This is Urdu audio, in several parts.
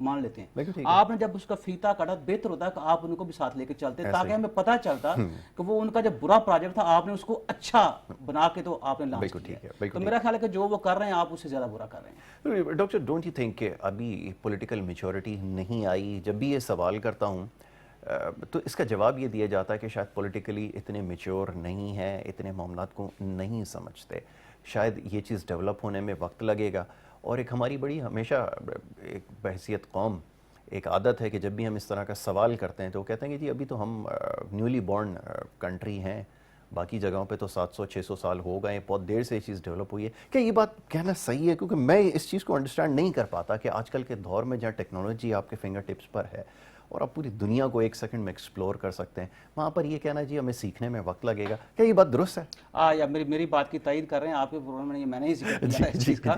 مان لیتے بالکل ہیں. ٹھیک ہے. آپ نے جب اس کا فیتا کاٹا بہتر ہوتا ہے کہ آپ ان کو بھی ساتھ لے کے چلتے تاکہ ہمیں پتہ چلتا کہ وہ ان کا جب برا پروجیکٹ تھا آپ نے اس کو اچھا بنا کے تو آپ نے لانچ بالکل ٹھیک ہے, کیا. بالکل تو میرا خیال ہے کہ جو وہ کر رہے ہیں آپ اس سے زیادہ برا کر رہے ہیں. ڈاکٹر ڈونٹ یو تھنک کہ ابھی پولیٹیکل میچورٹی نہیں آئی؟ جب بھی یہ سوال کرتا ہوں تو اس کا جواب یہ دیا جاتا ہے کہ شاید پولیٹیکلی اتنے میچور نہیں ہیں, اتنے معاملات کو نہیں سمجھتے, شاید یہ چیز ڈیولپ ہونے میں وقت لگے گا. اور ایک ہماری بڑی ہمیشہ ایک بحیثیت قوم ایک عادت ہے کہ جب بھی ہم اس طرح کا سوال کرتے ہیں تو وہ کہتے ہیں کہ جی ابھی تو ہم نیولی بورن کنٹری ہیں, باقی جگہوں پہ تو 700-600 سال ہو گئے, بہت دیر سے یہ چیز ڈیولپ ہوئی ہے. کیا یہ بات کہنا صحیح ہے؟ کیونکہ میں اس چیز کو انڈرسٹینڈ نہیں کر پاتا کہ آج کل کے دور میں جہاں ٹیکنالوجی آپ کے فنگر ٹپس پر ہے اور آپ پوری دنیا کو ایک سیکنڈ میں ایکسپلور کر سکتے ہیں, وہاں پر یہ کہنا جی ہمیں سیکھنے میں وقت لگے گا, کیا یہ بات درست ہے؟ یا میری بات کی تائید کر رہے ہیں آپ کے پروگرام میں, میں نے ہی ذکر کیا ہے اس چیز کا.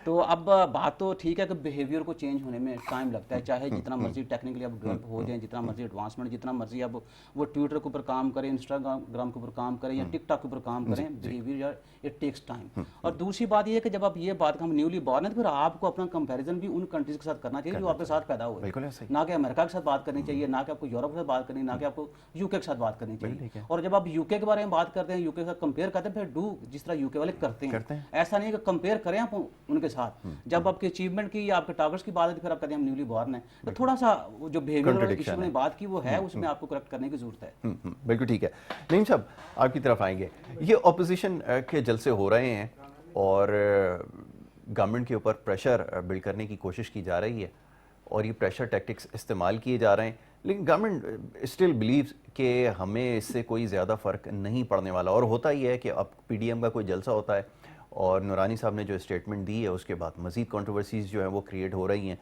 تو اب بات تو ٹھیک ہے کہ بیہیویئر کو چینج ہونے میں ٹائم لگتا ہے, چاہے جتنا مرضی ٹیکنیکلی اب ڈیولپ ہو جائیں, جتنا مرضی ایڈوانسمنٹ, جتنا مرضی اب وہ ٹویٹر کے اوپر کام کریں, انسٹاگرام کے اوپر کام کریں یا ٹک ٹاک کے اوپر کام کریں, بیہیویئر اٹ ٹیکس ٹائم. اور دوسری بات یہ ہے کہ جب آپ یہ بات ہم نیولی بورن ہیں تو پھر آپ کو اپنا کمپیریزن بھی ان کنٹریز کے ساتھ کرنا چاہیے جو آپ کے ساتھ پیدا ہوئے, نہ کہ امریکہ کے ساتھ بات کرنی چاہیے, نہ کہ آپ کو یورپ کے ساتھ بات کرنی, نہ کہ آپ کو یو کے ساتھ بات کرنی چاہیے. اور جب آپ یو کے بارے میں بات کرتے ہیں, یو کے کے ساتھ کمپیئر کرتے ہیں, پھر ڈو جس طرح یو کے والے کرتے ہیں, ایسا نہیں ہے کہ کمپیئر کریں آپ ان کے ساتھ. جب آپ کے اچیومنٹ کی یا آپ کے ٹارگٹس کی بات ہے تو پھر آپ کہتے ہیں ہم نیولی بورن ہیں, تو تھوڑا سا جو بیہیویئر ایشو نے بات کی وہ ہے, اس میں آپ کو کریکٹ کرنے کی ضرورت ہے. بالکل ٹھیک ہے. نعیم صاحب آپ کی طرف آئیں گے. یہ اپوزیشن کے جلسے ہو رہے ہیں اور گورنمنٹ کے اوپر پریشر بلڈ کرنے کی کوشش کی جا رہی ہے اور یہ پریشر ٹیکٹکس استعمال کیے جا رہے ہیں, لیکن گورنمنٹ اسٹل بلیوز کہ ہمیں اس سے کوئی زیادہ فرق نہیں پڑنے والا. اور ہوتا ہی ہے کہ اب پی ڈی ایم کا کوئی جلسہ ہوتا ہے اور نورانی صاحب نے جو اسٹیٹمنٹ دی ہے اس کے بعد مزید کنٹروورسیز جو ہیں وہ کریٹ ہو رہی ہیں.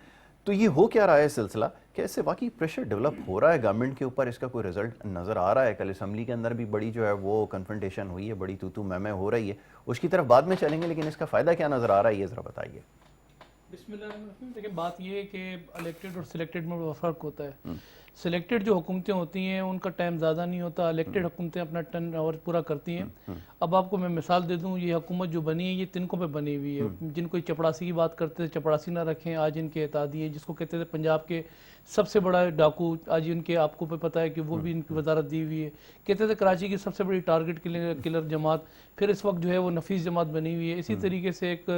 تو یہ ہو کیا رہا ہے سلسلہ کہ اس سے واقعی پریشر ڈیولپ ہو رہا ہے گورنمنٹ کے اوپر, اس کا کوئی رزلٹ نظر آ رہا ہے؟ کل اسمبلی کے اندر بھی بڑی جو ہے وہ کنفرنٹیشن ہوئی ہے, بڑی تو میں ہو رہی ہے, اس کی طرف بعد میں چلیں گے, لیکن اس کا فائدہ کیا نظر آ رہا ہے یہ ذرا بتائیے. بسم اللہ الرحمن الرحیم. دیکھیں بات یہ ہے کہ الیکٹڈ اور سلیکٹڈ میں فرق ہوتا ہے. سلیکٹڈ جو حکومتیں ہوتی ہیں ان کا ٹائم زیادہ نہیں ہوتا, الیکٹڈ حکومتیں اپنا ٹرن اوور پورا کرتی ہیں. اب آپ کو میں مثال دے دوں, یہ حکومت جو بنی ہے یہ تنکوں پہ بنی ہوئی ہے. جن کو چپڑاسی کی بات کرتے تھے چپڑاسی نہ رکھیں, آج ان کے اتحادیے جس کو کہتے تھے پنجاب کے سب سے بڑا ڈاکو, آج ان کے آپ کو پتہ ہے کہ وہ بھی ان کی وزارت دی ہوئی ہے. کہتے تھے کراچی کی سب سے بڑی ٹارگٹ کلر جماعت, پھر اس وقت جو ہے وہ نفیس جماعت بنی ہوئی ہے. اسی طریقے سے ایک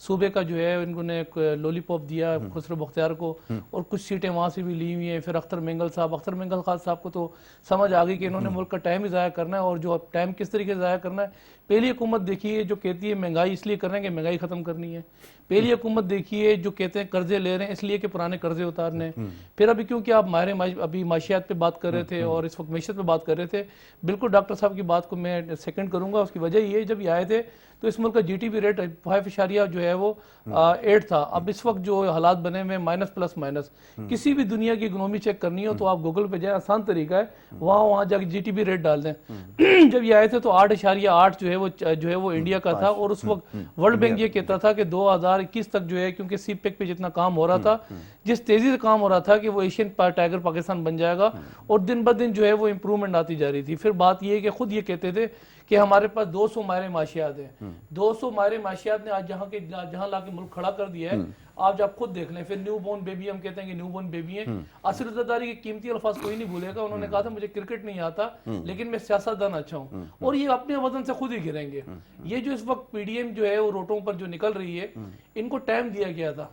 صوبے کا جو ہے ان کو نے ایک لولی پاپ دیا خسرو بختیار کو, اور کچھ سیٹیں وہاں سے بھی لی ہوئی ہیں. پھر اختر مینگل خان صاحب کو تو سمجھ آ گئی کہ انہوں نے ملک کا ٹائم ہی ضائع کرنا ہے, اور جو ٹائم کس طریقے سے ضائع کرنا ہے. پہلی حکومت دیکھیے جو کہتی ہے مہنگائی اس لیے کر رہے ہیں کہ مہنگائی ختم کرنی ہے. پہلی حکومت دیکھیے جو کہتے ہیں قرضے لے رہے ہیں اس لیے کہ پرانے قرضے اتارنے ہیں. پھر ابھی کیونکہ آپ ابھی معاشیات پہ بات کر رہے تھے اور اس وقت معیشت پہ بات کر رہے تھے, بالکل ڈاکٹر صاحب کی بات کو میں سیکنڈ کروں گا. اس کی وجہ یہ جب یہ آئے تھے تو اس ملک کا جی ٹی پی ریٹ 5 جو ہے وہ 8 تھا. اب اس وقت جو حالات بنے ہوئے مائنس پلس مائنس, کسی بھی دنیا کی اکنومی چیک کرنی ہو تو آپ گوگل پہ جائیں, آسان طریقہ ہے, وہاں جا کے جی ٹی پی ریٹ ڈال دیں. جب یہ آئے تھے تو 8.8 جو ہے وہ انڈیا کا تھا, اور اس وقت ورلڈ بینک یہ کہتا تھا کہ 2021 تک جو ہے کیونکہ سی پیک پہ جتنا کام ہو رہا تھا, جس تیزی سے کام ہو رہا تھا کہ وہ ایشین ٹائگر پاکستان بن جائے گا, اور دن بہ دن جو ہے وہ امپرومنٹ آتی جا رہی تھی. پھر بات یہ ہے کہ خود یہ کہتے تھے کہ ہمارے پاس 200 ماہر معاشیات ہیں. 200 ماہر معاشیات نے آج جہاں لا کے ملک کھڑا کر دیا ہے, آج آپ خود دیکھ لیں. پھر نیو بورن بیبی ہم کہتے ہیں کہ نیو بورن بیبی ہیں. عاصر عزت کے قیمتی الفاظ کوئی نہیں بھولے گا, انہوں نے کہا تھا مجھے کرکٹ نہیں آتا لیکن میں سیاست دان اچھا ہوں, اور یہ اپنے وزن سے خود ہی گریں گے. یہ جو اس وقت پی ڈی ایم جو ہے وہ روٹوں پر جو نکل رہی ہے, ان کو ٹائم دیا گیا تھا.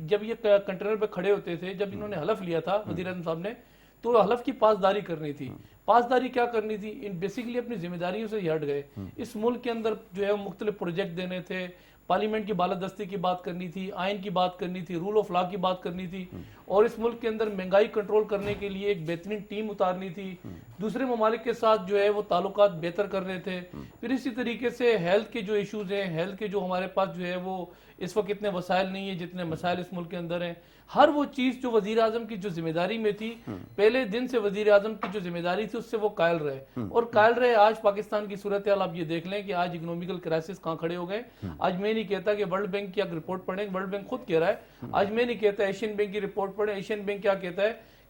جب یہ کنٹینر پہ کھڑے ہوتے تھے, جب انہوں نے حلف لیا تھا وزیر اعظم صاحب نے, تو حلف کی پاسداری کرنی تھی. پاسداری کیا کرنی تھی, ان بیسیکلی اپنی ذمہ داریوں سے ہٹ گئے. اس ملک کے اندر جو ہے مختلف پروجیکٹ دینے تھے, پارلیمنٹ کی بالادستی کی بات کرنی تھی, آئین کی بات کرنی تھی, رول آف لا کی بات کرنی تھی, اور اس ملک کے اندر مہنگائی کنٹرول کرنے کے لیے ایک بہترین ٹیم اتارنی تھی. دوسرے ممالک کے ساتھ جو ہے وہ تعلقات بہتر کرنے تھے. پھر اسی طریقے سے ہیلتھ کے جو ایشوز ہیں, ہیلتھ کے جو ہمارے پاس جو ہے وہ اس وقت اتنے وسائل نہیں ہیں جتنے مسائل اس ملک کے اندر ہیں. ہر وہ چیز جو وزیر اعظم کی جو ذمہ داری میں تھی, پہلے دن سے وزیر اعظم کی جو ذمہ داری تھی اس سے وہ قائل رہے, اور قائل رہے. آج پاکستان کی صورتحال آپ یہ دیکھ لیں کہ آج اکنومیکل کرائسس کہاں کھڑے ہو گئے. آج میں نہیں کہتا کہ ورلڈ بینک کی اگر رپورٹ پڑھیں, ورلڈ بینک خود کہہ رہا ہے, آج میں نہیں کہتا ایشین بینک کی رپورٹ پڑھیں, ایشین بینک کیا کہتا ہے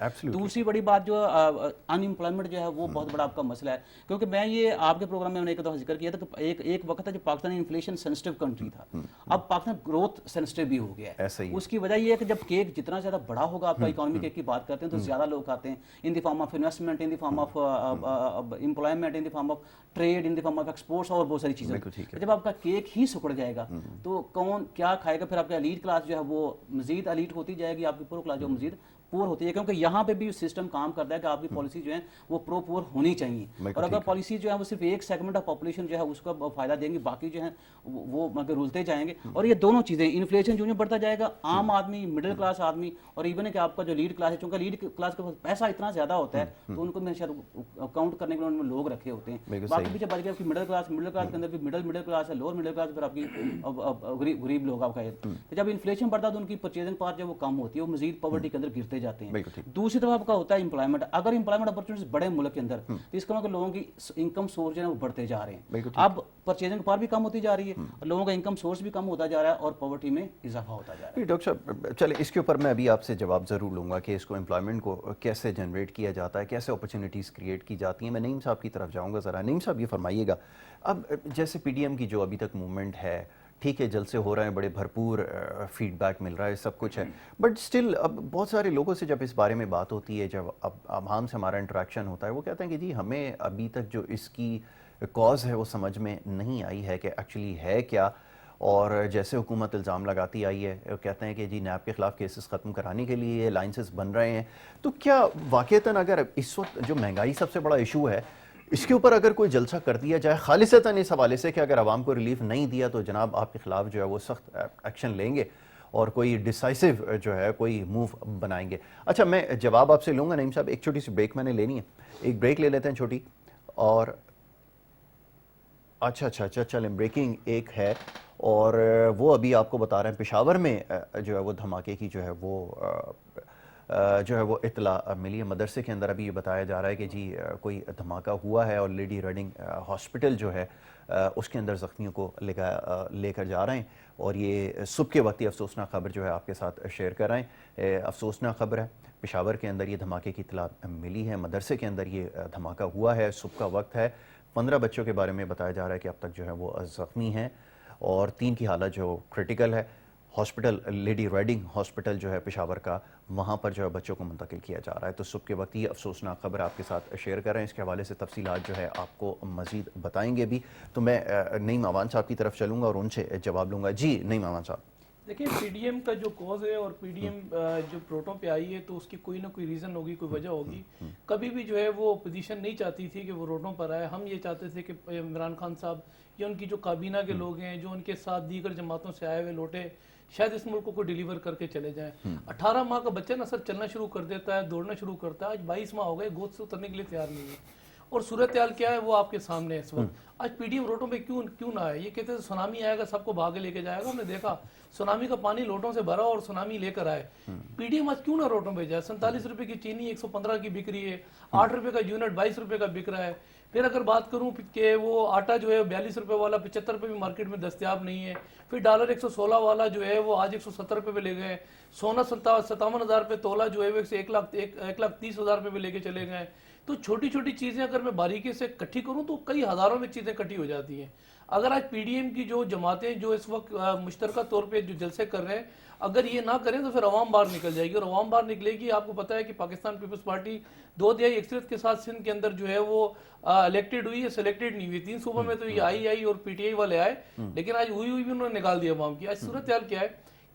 Absolutely. دوسری بڑی بات جو ان امپلائمنٹ جو ہے وہ بہت بڑا آپ کا مسئلہ ہے, کیونکہ میں یہ آپ کے پروگرام میں نے ایک دفعہ ذکر کیا تھا کہ ایک وقت تھا جب پاکستان انفلیشن سینسٹیو کنٹری تھا, اب پاکستان گروتھ سینسٹیو بھی ہو گیا ہے. ایسا ہی ہے. اس کی وجہ یہ ہے کہ جب کیک جتنا زیادہ بڑا ہوگا, آپ کا اکانومی کیک کی بات کرتے ہیں تو زیادہ لوگ آتے ہیں in the form of investment, in the form of employment, in the form of trade, in the form of exports اور بہت ساری چیزیں. جب آپ کا کیک ہی سکڑ جائے گا تو کون کیا کھائے گا؟ پھر آپ کا ایلیٹ کلاس جو ہے وہ مزید ایلیٹ ہوتی جائے گی, آپ کی پور کلاس جو مزید پور ہوتی ہے, کیونکہ یہاں پہ بھی سسٹم کام کرتا ہے کہ آپ کی پالیسی جو ہے وہ پرو پور ہونی چاہیے. اور اگر پالیسی جو ہے وہ صرف ایک سیگمنٹ آف پاپولیشن جو ہے اس کو فائدہ دیں گی, باقی جو ہے وہ مگر رولتے جائیں گے. اور یہ دونوں چیزیں, انفلیشن جو بڑھتا جائے گا, عام آدمی, مڈل کلاس آدمی, اور ایون ہے کہ آپ کا جو لیڈ کلاس ہے, چونکہ لیڈ کلاس کے پاس پیسہ اتنا زیادہ ہوتا ہے تو ان کو میں شاید کاؤنٹ کرنے کے لیے انہوں نے لوگ رکھے ہوتے ہیں. باقی پیچھے بچ گیا آپ کی مڈل کلاس کے اندر بھی مڈل کلاس ہے, لوور مڈل کلاس, پھر آپ کی غریب لوگ آپ کا. جب انفلیشن بڑھتا ہے تو ان کی پرچیزنگ پاور جو وہ کم ہوتی ہے, وہ مزید پاورٹی کے اندر گرتے جاتے ہیں. دوسری طرف آپ کا ہوتا ہے امپلائمنٹ. اگر امپلائمنٹ اپرچونیٹیز بڑے ملک کے اندر تو اس کا مطلب لوگوں کی انکم سورس جو ہے وہ بڑھتے جا رہے ہیں. اب پرچیزنگ پاور بھی کم ہوتی جا رہی ہے, لوگوں کا انکم سورس بھی کم ہوتا جا رہا ہے, اور پاورٹی میں اضافہ ہوتا جا رہا ہے. ڈاکٹر صاحب چلے اس کے اوپر میں ابھی آپ سے جواب ضرور لوں گا کہ اس کو امپلائمنٹ کو کیسے جنریٹ کیا جاتا ہے, کیسے اپرچونیٹیز کریٹ کی جاتی ہیں. میں نعیم صاحب کی طرف جاؤں گا ذرا. نعیم صاحب یہ فرمائیے گا, اب جیسے پی ڈی ایم کی جو ابھی تک موومنٹ ہے, ٹھیک ہے جلسے ہو رہے ہیں, بڑے بھرپور فیڈ بیک مل رہا ہے, سب کچھ ہے, بٹ سٹل اب بہت سارے لوگوں سے جب اس بارے میں بات ہوتی ہے, جب اب عوام سے ہمارا انٹریکشن ہوتا ہے, وہ کہتے ہیں کہ جی ہمیں ابھی تک جو اس کی کاز ہے وہ سمجھ میں نہیں آئی ہے کہ ایکچولی ہے کیا. اور جیسے حکومت الزام لگاتی آئی ہے, کہتے ہیں کہ جی نیب کے خلاف کیسز ختم کرانے کے لیے یہ لائنسز بن رہے ہیں, تو کیا واقعتاً اگر اس وقت جو مہنگائی سب سے بڑا ایشو ہے اس کے اوپر اگر کوئی جلسہ کر دیا جائے خالصتاً اس حوالے سے کہ اگر عوام کو ریلیف نہیں دیا تو جناب آپ کے خلاف جو ہے وہ سخت ایکشن لیں گے اور کوئی ڈیسائسو جو ہے کوئی موو بنائیں گے. اچھا میں جواب آپ سے لوں گا نعیم صاحب, ایک چھوٹی سی بریک میں نے لینی ہے, ایک بریک لے لیتے ہیں چھوٹی. اور اچھا چلیں بریکنگ ایک ہے, اور وہ ابھی آپ کو بتا رہے ہیں پشاور میں جو ہے وہ دھماکے کی جو ہے وہ اطلاع ملی ہے. مدرسے کے اندر ابھی یہ بتایا جا رہا ہے کہ جی کوئی دھماکہ ہوا ہے اور لیڈی ریڈنگ ہاسپٹل جو ہے اس کے اندر زخمیوں کو لے کر جا رہے ہیں, اور یہ صبح کے وقت یہ افسوسناک خبر جو ہے آپ کے ساتھ شیئر کر رہے ہیں. افسوسناک خبر ہے, پشاور کے اندر یہ دھماکے کی اطلاع ملی ہے, مدرسے کے اندر یہ دھماکہ ہوا ہے, صبح کا وقت ہے. 15 بچوں کے بارے میں بتایا جا رہا ہے کہ اب تک جو ہے وہ زخمی ہیں, اور 3 کی حالت جو کرٹیکل ہے. ہاسپٹل لیڈی ریڈنگ ہاسپٹل جو ہے پشاور کا, وہاں پر جو ہے بچوں کو منتقل کیا جا رہا ہے. تو صبح کے وقت یہ افسوسناک خبر آپ کے ساتھ شیئر کر رہے ہیں. اس کے حوالے سے تفصیلات جو ہے آپ کو مزید بتائیں گے بھی. تو میں نعیم امان صاحب کی طرف چلوں گا اور ان سے جواب لوں گا. جی نعیم امان صاحب. دیکھیں پی ڈی ایم کا جو کوز ہے اور پی ڈی ایم جو پروٹوں پہ آئی ہے تو اس کی کوئی نہ کوئی ریزن ہوگی, کوئی وجہ ہوگی. کبھی بھی جو ہے وہ اپوزیشن نہیں چاہتی تھی کہ وہ روڈوں پر آئے. ہم یہ چاہتے تھے کہ عمران خان صاحب یا ان کی جو کابینہ کے لوگ ہیں جو ان کے ساتھ دیگر جماعتوں سے آئے ہوئے لوٹے شاید اس ملک کو ڈیلیور کر کے چلے جائیں. 18 ماہ کا بچہ نا سر چلنا شروع کر دیتا ہے, دوڑنا شروع کرتا ہے, آج 22 ماہ ہو گئے, گود سے اترنے کے لیے تیار نہیں ہے. اور صورتحال کیا ہے وہ آپ کے سامنے ہے اس وقت. آج پی ڈی ایم روڈوں پہ کیوں نہ آئے؟ یہ کہتے ہیں سونامی آئے گا سب کو بھاگے لے کے جائے گا. ہم نے دیکھا سونامی کا پانی لوٹوں سے بھرا اور سونامی لے کر آئے. پی ڈی ایم آج کیوں نہ روڈوں پہ جائے؟ 47 روپے کی چینی 115 کی بک رہی ہے, 8 روپے کا یونٹ 22 روپے کا بک رہا ہے. پھر اگر بات کروں کہ وہ آٹا جو ہے 42 روپے والا 75 روپے بھی مارکیٹ میں دستیاب نہیں ہے. پھر ڈالر 116 والا جو ہے وہ آج 170 روپے پہ لے گئے. سونا 57,000 روپے تولا جو ہے وہ 1,30,000 روپے پہ لے کے چلے گئے. تو چھوٹی چھوٹی چیزیں اگر میں باریکی سے اکٹھی کروں تو کئی ہزاروں میں چیزیں اکٹھی ہو جاتی ہیں. اگر آج پی ڈی ایم کی جو جماعتیں جو اس وقت مشترکہ طور پہ جو جلسے کر رہے ہیں اگر یہ نہ کریں تو پھر عوام باہر نکل جائے گی, اور عوام باہر نکلے گی. آپ کو پتہ ہے کہ پاکستان پیپلز پارٹی 2/3 اکثریت کے ساتھ سندھ کے اندر جو ہے وہ الیکٹڈ ہوئی ہے, سلیکٹڈ نہیں ہوئی. 3 صوبوں میں تو یہ آئی اور پی ٹی آئی والے آئے, لیکن آج ہوئی بھی انہوں نے نکال دیا عوام کی. آج صورتحال کیا ہے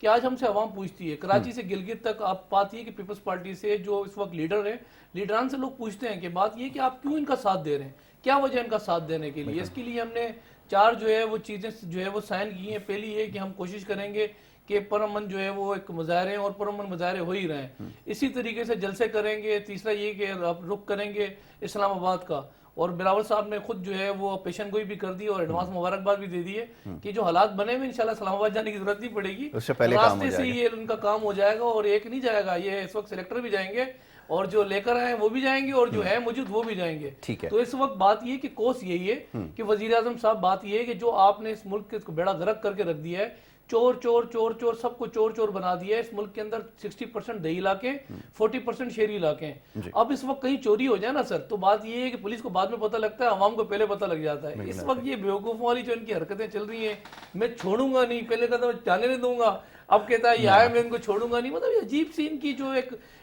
کہ آج ہم سے عوام پوچھتی ہے, کراچی سے گلگت تک آپ پاتی ہے کہ پیپلز پارٹی سے جو اس وقت لیڈر ہیں, لیڈران سے لوگ پوچھتے ہیں کہ بات یہ کہ آپ کیوں ان کا ساتھ دے رہے ہیں, کیا وجہ ان کا ساتھ دینے کے لیے. اس کے لیے ہم نے 4 جو ہے وہ چیزیں جو ہے وہ سائن کی ہیں. پہلی یہ کہ ہم کوشش کریں گے کہ پرامن جو ہے وہ ایک مظاہرے اور پرامن مظاہرے ہو ہی رہے ہیں, اسی طریقے سے جلسے کریں گے. تیسرا یہ کہ رخ کریں گے اسلام آباد کا, اور بلاول صاحب نے خود جو ہے وہ پیشن گوئی بھی کر دی اور ایڈوانس مبارکباد بھی دے دی ہے کہ جو حالات بنے ہوئے انشاءاللہ اسلام آباد جانے کی ضرورت نہیں پڑے گی, راستے سے یہ ان کا کام ہو جائے گا. اور ایک نہیں جائے گا, یہ اس وقت سلیکٹر بھی جائیں گے اور جو لے کر آئے وہ بھی جائیں گے اور جو ہے موجود وہ بھی جائیں گے. تو اس وقت بات یہ کہ کوس یہی ہے کہ وزیر اعظم صاحب بات یہ ہے کہ جو آپ نے اس ملک کے بیڑا غرق کر کے رکھ دیا ہے, چور چور چور چور سب کو چور چور بنا دیا ہے اس ملک کے اندر. 60% دیہی علاقے 40% شہری علاقے ہیں. اب اس وقت کہیں چوری ہو جائے نا سر تو بات یہ ہے کہ پولیس کو بعد میں پتہ لگتا ہے, عوام کو پہلے پتہ لگ جاتا ہے. اس وقت یہ بیوقوفوں والی جو ان کی حرکتیں چل رہی ہیں, میں چھوڑوں گا نہیں, پہلے کہتا میں جانے نہیں دوں گا, اب کہتا ہے یہ آیا میں ان کو چھوڑوں گا نہیں. مطلب یہ عجیب سی ان کی جو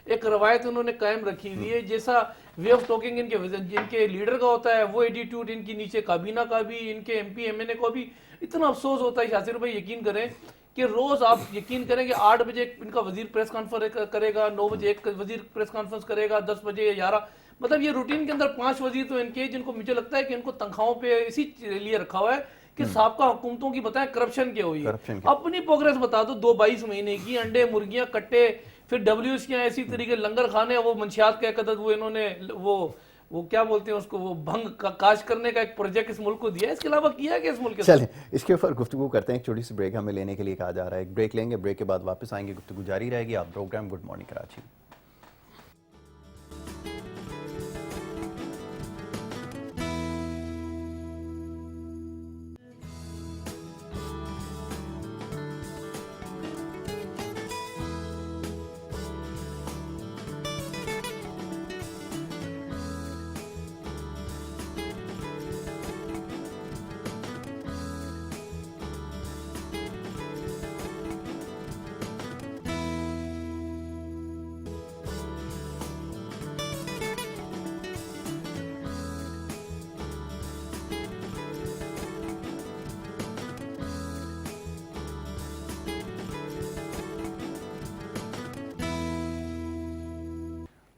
ایک روایت انہوں نے قائم رکھی ہوئی ہے. جیسا وے آف ٹاکنگ ان کے لیڈر کا ہوتا ہے وہ ایٹیٹیوڈ ان کی نیچے کابینہ کا بھی, ان کے MP MNA کو بھی. اتنا افسوس ہوتا ہے یاسر بھائی, یقین کریں کہ روز آپ یقین کریں کہ 8 بجے ان کا وزیر پریس کانفرنس کرے گا, 9 بجے ایک وزیر پریس کانفرنس کرے گا, 10 بجے 11. مطلب یہ روٹین کے اندر 5 وزیر تو ان کے جن کو مجھے لگتا ہے کہ ان کو تنخواہوں پہ اسی لیے رکھا ہوا ہے کہ سابقہ حکومتوں کی بتائیں کرپشن کیا ہوئی ہے. اپنی پروگریس بتا دو 22 مہینے کی, انڈے مرغیاں کٹے, پھر WCیاں ایسی طریقے لنگر خانے, وہ منشیات کا ایک عدد وہ انہوں نے وہ کیا بولتے ہیں اس کو, وہ بھنگ کاشت کرنے کا ایک پروجیکٹ اس ملک کو دیا ہے. اس کے علاوہ کیا ہے کہ اس ملک کے چلیں اس کے اوپر گفتگو کرتے ہیں. ایک چھوٹی سی بریک ہمیں لینے کے لیے کہا جا رہا ہے, ایک بریک لیں گے, بریک کے بعد واپس آئیں گے, گفتگو جاری رہے گی. آپ programme good morning Karachi.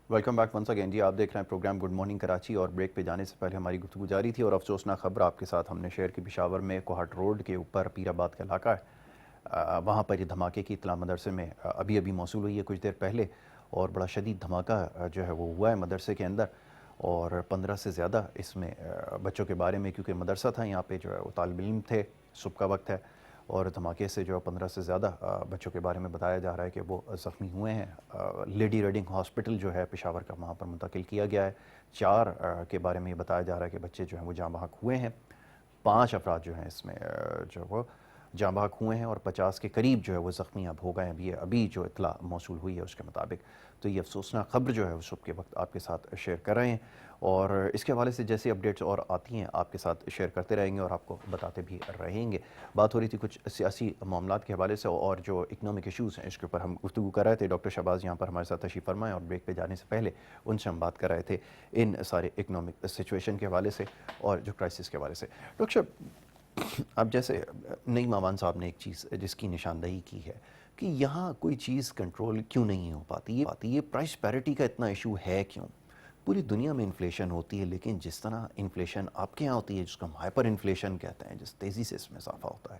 Welcome back once again. جی آپ دیکھ رہے ہیں پروگرام گڈ مارننگ کراچی, اور بریک پہ جانے سے پہلے ہماری گفتگو جاری تھی اور افسوسناک خبر آپ کے ساتھ ہم نے شیئر کی. پشاور میں کوہاٹ روڈ کے اوپر پیر آباد کا علاقہ ہے, وہاں پر یہ دھماکے کی اطلاع مدرسے میں ابھی موصول ہوئی ہے کچھ دیر پہلے, اور بڑا شدید دھماکہ جو ہے وہ ہوا ہے مدرسے کے اندر, اور 15 سے زیادہ اس میں بچوں کے بارے میں, کیونکہ مدرسہ تھا یہاں پہ جو ہے وہ طالب علم تھے, صبح کا وقت ہے, اور دھماکے سے جو 15 سے زیادہ بچوں کے بارے میں بتایا جا رہا ہے کہ وہ زخمی ہوئے ہیں. لیڈی ریڈنگ ہاسپٹل جو ہے پشاور کا, وہاں پر منتقل کیا گیا ہے. 4 کے بارے میں یہ بتایا جا رہا ہے کہ بچے جو ہیں وہ جاں بحق ہوئے ہیں. 5 افراد جو ہیں اس میں جو وہ جاں بحق ہوئے ہیں, اور 50 کے قریب جو ہے وہ زخمی اب ہو گئے ہیں. ابھی جو اطلاع موصول ہوئی ہے اس کے مطابق. تو یہ افسوسناک خبر جو ہے وہ صبح کے وقت آپ کے ساتھ شیئر کر رہے ہیں, اور اس کے حوالے سے جیسے اپڈیٹس اور آتی ہیں آپ کے ساتھ شیئر کرتے رہیں گے اور آپ کو بتاتے بھی رہیں گے. بات ہو رہی تھی کچھ سیاسی معاملات کے حوالے سے, اور جو اکنامک ایشوز ہیں اس کے اوپر ہم گفتگو کر رہے تھے. ڈاکٹر شہباز یہاں پر ہمارے ساتھ تشریف فرمائے, اور بریک پہ جانے سے پہلے ان سے ہم بات کر رہے تھے ان سارے اکنامک سچویشن کے حوالے سے اور جو کرائسس کے حوالے سے. ڈاکٹر صاحب, اب جیسے نعیم امان صاحب نے ایک چیز جس کی نشاندہی کی ہے کہ یہاں کوئی چیز کنٹرول کیوں نہیں ہو پاتی, یہ پرائس پیرٹی کا اتنا ایشو ہے کیوں؟ پوری دنیا میں انفلیشن ہوتی ہے, لیکن جس طرح انفلیشن آپ کے یہاں ہوتی ہے, جس کو ہم ہائپر انفلیشن کہتے ہیں, جس تیزی سے اس میں اضافہ ہوتا ہے,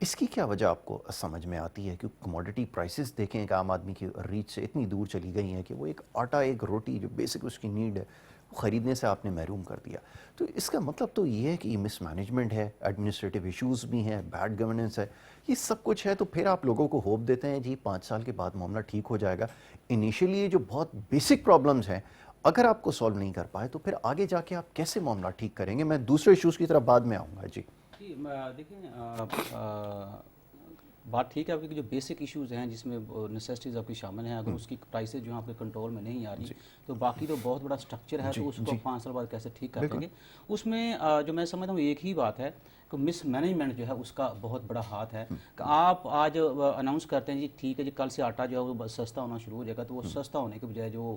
اس کی کیا وجہ آپ کو سمجھ میں آتی ہے؟ کہ کموڈٹی پرائسز دیکھیں کہ عام آدمی کی ریچ سے اتنی دور چلی گئی ہیں کہ وہ ایک آٹا, ایک روٹی جو بیسک اس کی نیڈ ہے, وہ خریدنے سے آپ نے محروم کر دیا. تو اس کا مطلب تو یہ ہے کہ یہ مس مینجمنٹ ہے, ایڈمنسٹریٹو ایشوز بھی ہیں, بیڈ گورننس ہے, یہ سب کچھ ہے. تو پھر آپ لوگوں کو ہوپ دیتے ہیں جی 5 سال کے بعد معاملہ ٹھیک ہو جائے گا. انیشیلی یہ جو بہت بیسک پرابلمز ہیں اگر آپ کو سالو نہیں کر پائے تو پھر آگے جا کے آپ کیسے معاملہ ٹھیک کریں گے؟ میں دوسرے ایشوز کی طرف بعد میں آؤں گا. جی دیکھیں بات ٹھیک ہے آپ کی, جو بیسک ایشوز ہیں جس میں نیسیسٹیز آپ کی شامل ہیں, اگر اس کی پرائسز جو ہیں آپ کے کنٹرول میں نہیں آ رہی تو باقی تو بہت بڑا سٹرکچر ہے, تو اس کو 5 سال بعد کیسے ٹھیک کر دیں گے. اس میں جو میں سمجھتا ہوں ایک ہی بات ہے کہ مس مینجمنٹ جو ہے اس کا بہت بڑا ہاتھ ہے. کہ آپ آج اناؤنس کرتے ہیں جی ٹھیک ہے جی کل سے آٹا جو ہے وہ سستا ہونا شروع ہو جائے گا, تو وہ سستا ہونے کے بجائے جو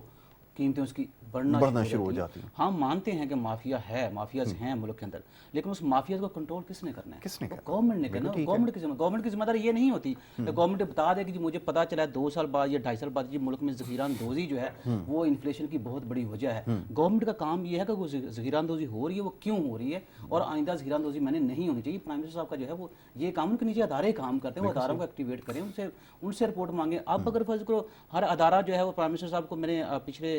قیمتیں اس کی بڑھنا شروع ہو جاتی ہیں. ہم مانتے ہیں کہ مافیا ہے, مافیاز ہیں ملک کے اندر, لیکن اس مافیاز کو کنٹرول کس نے کرنا ہے؟ گورنمنٹ نے کرنا. گورنمنٹ کی ذمہ داری یہ نہیں ہوتی کہ گورنمنٹ بتا دے کہ جی مجھے پتا چلا ہے 2 سال بعد یا 2.5 سال بعد جی ملک میں ذخیرہ اندوزی جو ہے وہ انفلیشن کی بہت بڑی وجہ ہے. گورنمنٹ کا کام یہ ہے کہ وہ ذخیرہ اندوزی ہو رہی ہے وہ کیوں ہو رہی ہے, اور آئندہ ذخیرہ اندوزی میں نے نہیں ہونی چاہیے. پرائم منسٹر صاحب کا جو ہے وہ یہ کام, ان کے نیچے ادارے کام کرتے ہیں, وہ اداروں کو ایکٹیویٹ کریں, ان سے رپورٹ مانگیں. اب اگر فرض کرو ہر ادارہ جو ہے وہ پرائم منسٹر صاحب کو, میں نے پچھلے